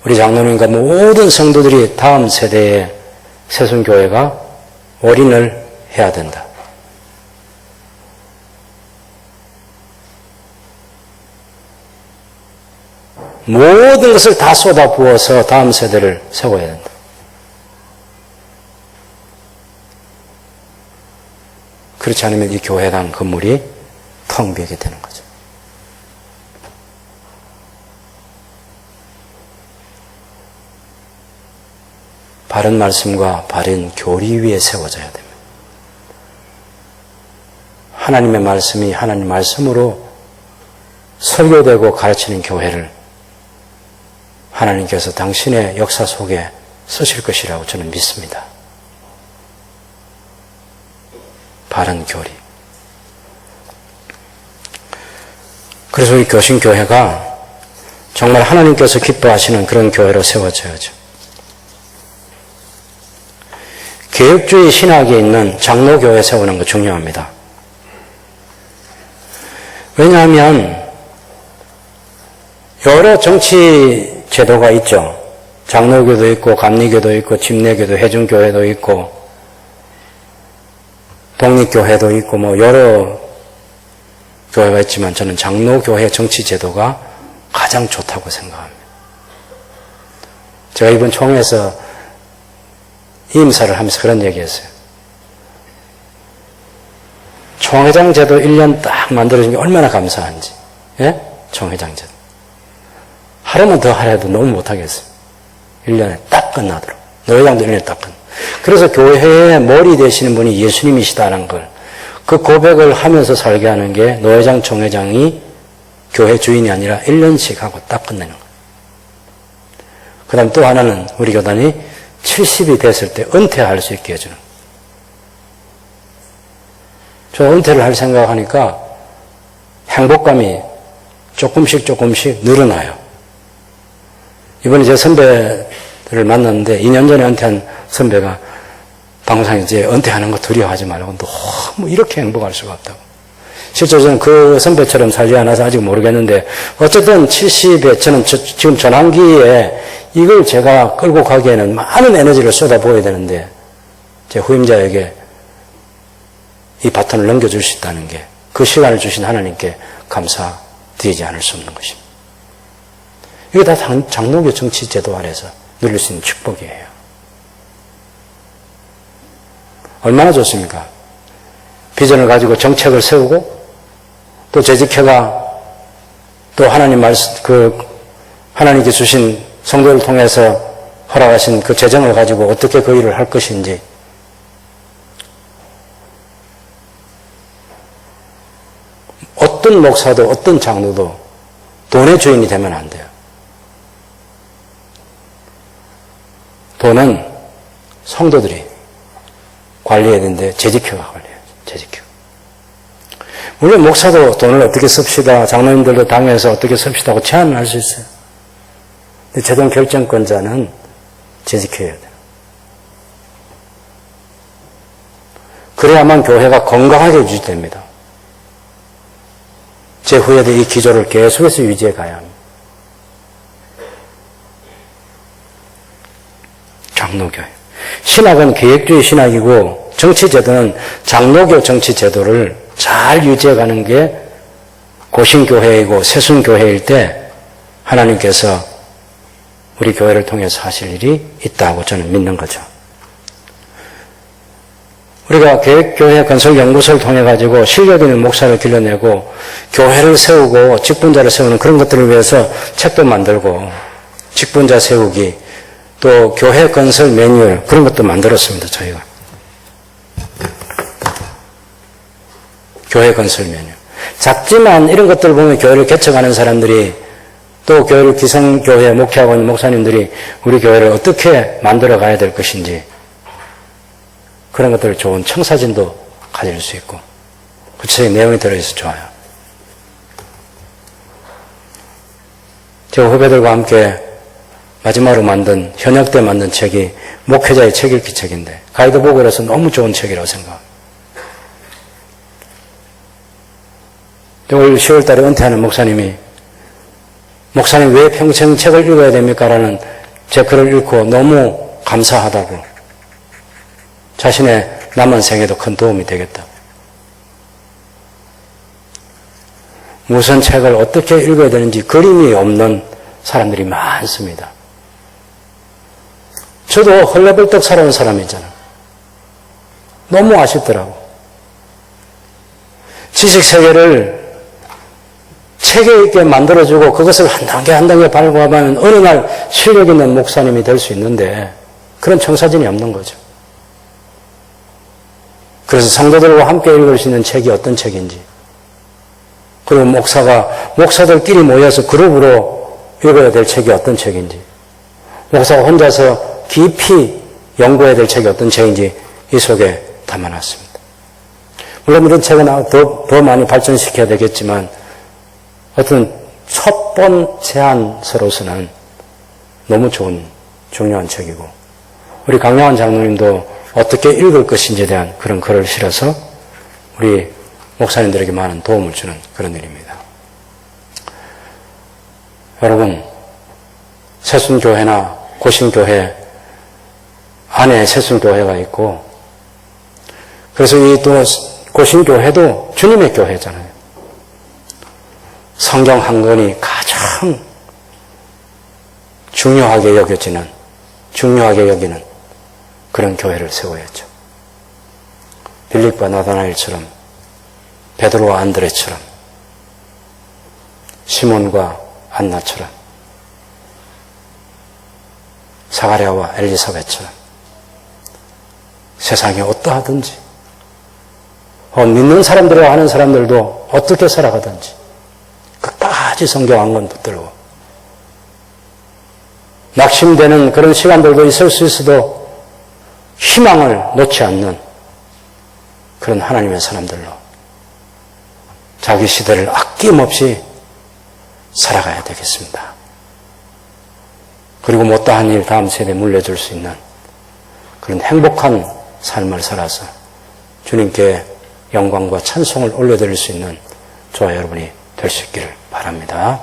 우리 장로님과 모든 성도들이 다음 세대의 새순교회가 올인을 해야 된다. 모든 것을 다 쏟아부어서 다음 세대를 세워야 된다. 그렇지 않으면 이 교회당 건물이 텅 비게 되는 거죠. 바른 말씀과 바른 교리 위에 세워져야 됩니다. 하나님의 말씀이 하나님 말씀으로 설교되고 가르치는 교회를 하나님께서 당신의 역사 속에 쓰실 것이라고 저는 믿습니다. 바른 교리. 그래서 우리 교신교회가 정말 하나님께서 기뻐하시는 그런 교회로 세워져야죠. 개혁주의 신학에 있는 장로교회 세우는 거 중요합니다. 왜냐하면 여러 정치 제도가 있죠. 장로교도 있고 감리교도 있고 침례교도 해중교회도 있고 독립교회도 있고 여러 교회가 있지만 저는 장로교회 정치 제도가 가장 좋다고 생각합니다. 제가 이번 총회에서 임사를 하면서 그런 얘기했어요. 총회장 제도 1년 딱 만들어준 게 얼마나 감사한지. 예? 총회장 제도. 하루만 더 하려도 너무 못하겠어요. 1년에 딱 끝나도록. 노회장도 1년에 딱 끝나. 그래서 교회의 머리 되시는 분이 예수님이시다는 걸, 그 고백을 하면서 살게 하는 게 노회장, 총회장이 교회 주인이 아니라 1년씩 하고 딱 끝내는 거예요. 그 다음 또 하나는 우리 교단이 70이 됐을 때 은퇴할 수 있게 해주는 거예요. 저 은퇴를 할 생각하니까 행복감이 조금씩 늘어나요. 이번에 제 선배들을 만났는데 2년 전에 은퇴한 선배가 방송에 이제 은퇴하는 거 두려워하지 말고 너무 이렇게 행복할 수가 없다고. 실제 저는 그 선배처럼 살지 않아서 아직 모르겠는데 어쨌든 70에 저는 지금 전환기에 이걸 제가 끌고 가기에는 많은 에너지를 쏟아부어야 되는데 제 후임자에게 이 바톤을 넘겨줄 수 있다는 게 그 시간을 주신 하나님께 감사드리지 않을 수 없는 것입니다. 이게 다 장로교 정치 제도 아래서 누릴 수 있는 축복이에요. 얼마나 좋습니까? 비전을 가지고 정책을 세우고 또 재직회가 또 하나님 말씀, 하나님께 주신 성도를 통해서 허락하신 그 재정을 가지고 어떻게 그 일을 할 것인지. 어떤 목사도 어떤 장로도 돈의 주인이 되면 안 돼요. 돈은 성도들이 관리해야 되는데 재직회가 관리해야죠. 재직회. 물론 목사도 돈을 어떻게 씁시다, 장로님들도 당에서 어떻게 씁시다 하고 제안을 할 수 있어요. 근데 최종 결정권자는 재직회여야 돼요. 그래야만 교회가 건강하게 유지됩니다. 제 후에도 이 기조를 계속해서 유지해 가야 합니다. 장로교회. 신학은 계획주의 신학이고 정치제도는 장로교 정치제도를 잘 유지해가는 게 고신교회이고 세순교회일 때 하나님께서 우리 교회를 통해서 하실 일이 있다고 저는 믿는 거죠. 우리가 계획교회 건설연구소를 통해 가지고 실력 있는 목사를 길러내고 교회를 세우고 직분자를 세우는 그런 것들을 위해서 책도 만들고 직분자 세우기 또 교회 건설 매뉴얼 그런 것도 만들었습니다. 저희가. 교회 건설 매뉴얼. 작지만 이런 것들을 보면 교회를 개척하는 사람들이 또 교회를 기성교회 목회하고 있는 목사님들이 우리 교회를 어떻게 만들어 가야 될 것인지 그런 것들을 좋은 청사진도 가질 수 있고 구체적인 내용이 들어있어서 좋아요. 제가 후배들과 함께 마지막으로 만든 현역 때 만든 책이 목회자의 책 읽기 책인데 가이드북으로서 너무 좋은 책이라고 생각합니다. 올 10월 달에 은퇴하는 목사님이 목사님 왜 평생 책을 읽어야 됩니까? 라는 제 글을 읽고 너무 감사하다고 자신의 남은 생에도 큰 도움이 되겠다. 무슨 책을 어떻게 읽어야 되는지 그림이 없는 사람들이 많습니다. 저도 헐레벌떡 살아온 사람이잖아요. 너무 아쉽더라고. 지식세계를 책에 있게 만들어주고 그것을 한 단계 한 단계 밟아가면 어느 날 실력 있는 목사님이 될 수 있는데 그런 청사진이 없는 거죠. 그래서 성도들과 함께 읽을 수 있는 책이 어떤 책인지 그리고 목사들끼리 모여서 그룹으로 읽어야 될 책이 어떤 책인지 목사가 혼자서 깊이 연구해야 될 책이 어떤 책인지 이 속에 담아놨습니다. 물론 이런 책은 더 많이 발전시켜야 되겠지만 어떤 첫 번째 안서로서는 너무 좋은 중요한 책이고 우리 강영환 장로님도 어떻게 읽을 것인지에 대한 그런 글을 실어서 우리 목사님들에게 많은 도움을 주는 그런 일입니다. 여러분 세순교회나 고신교회 안에 세순교회가 있고 그래서 이 또 고신교회도 주님의 교회잖아요. 성경 한 권이 가장 중요하게 여기는 그런 교회를 세워야죠. 빌립과 나다나엘처럼 베드로와 안드레처럼 시몬과 안나처럼 사가랴와 엘리사벳처럼 세상에 어떠하든지 믿는 사람들과 하는 사람들도 어떻게 살아가든지 끝까지 성경 한 권 붙들고 낙심되는 그런 시간들도 있을 수 있어도 희망을 놓지 않는 그런 하나님의 사람들로 자기 시대를 아낌없이 살아가야 되겠습니다. 그리고 못다한 일 다음 세대에 물려줄 수 있는 그런 행복한 삶을 살아서 주님께 영광과 찬송을 올려드릴 수 있는 저와 여러분이 될 수 있기를 바랍니다.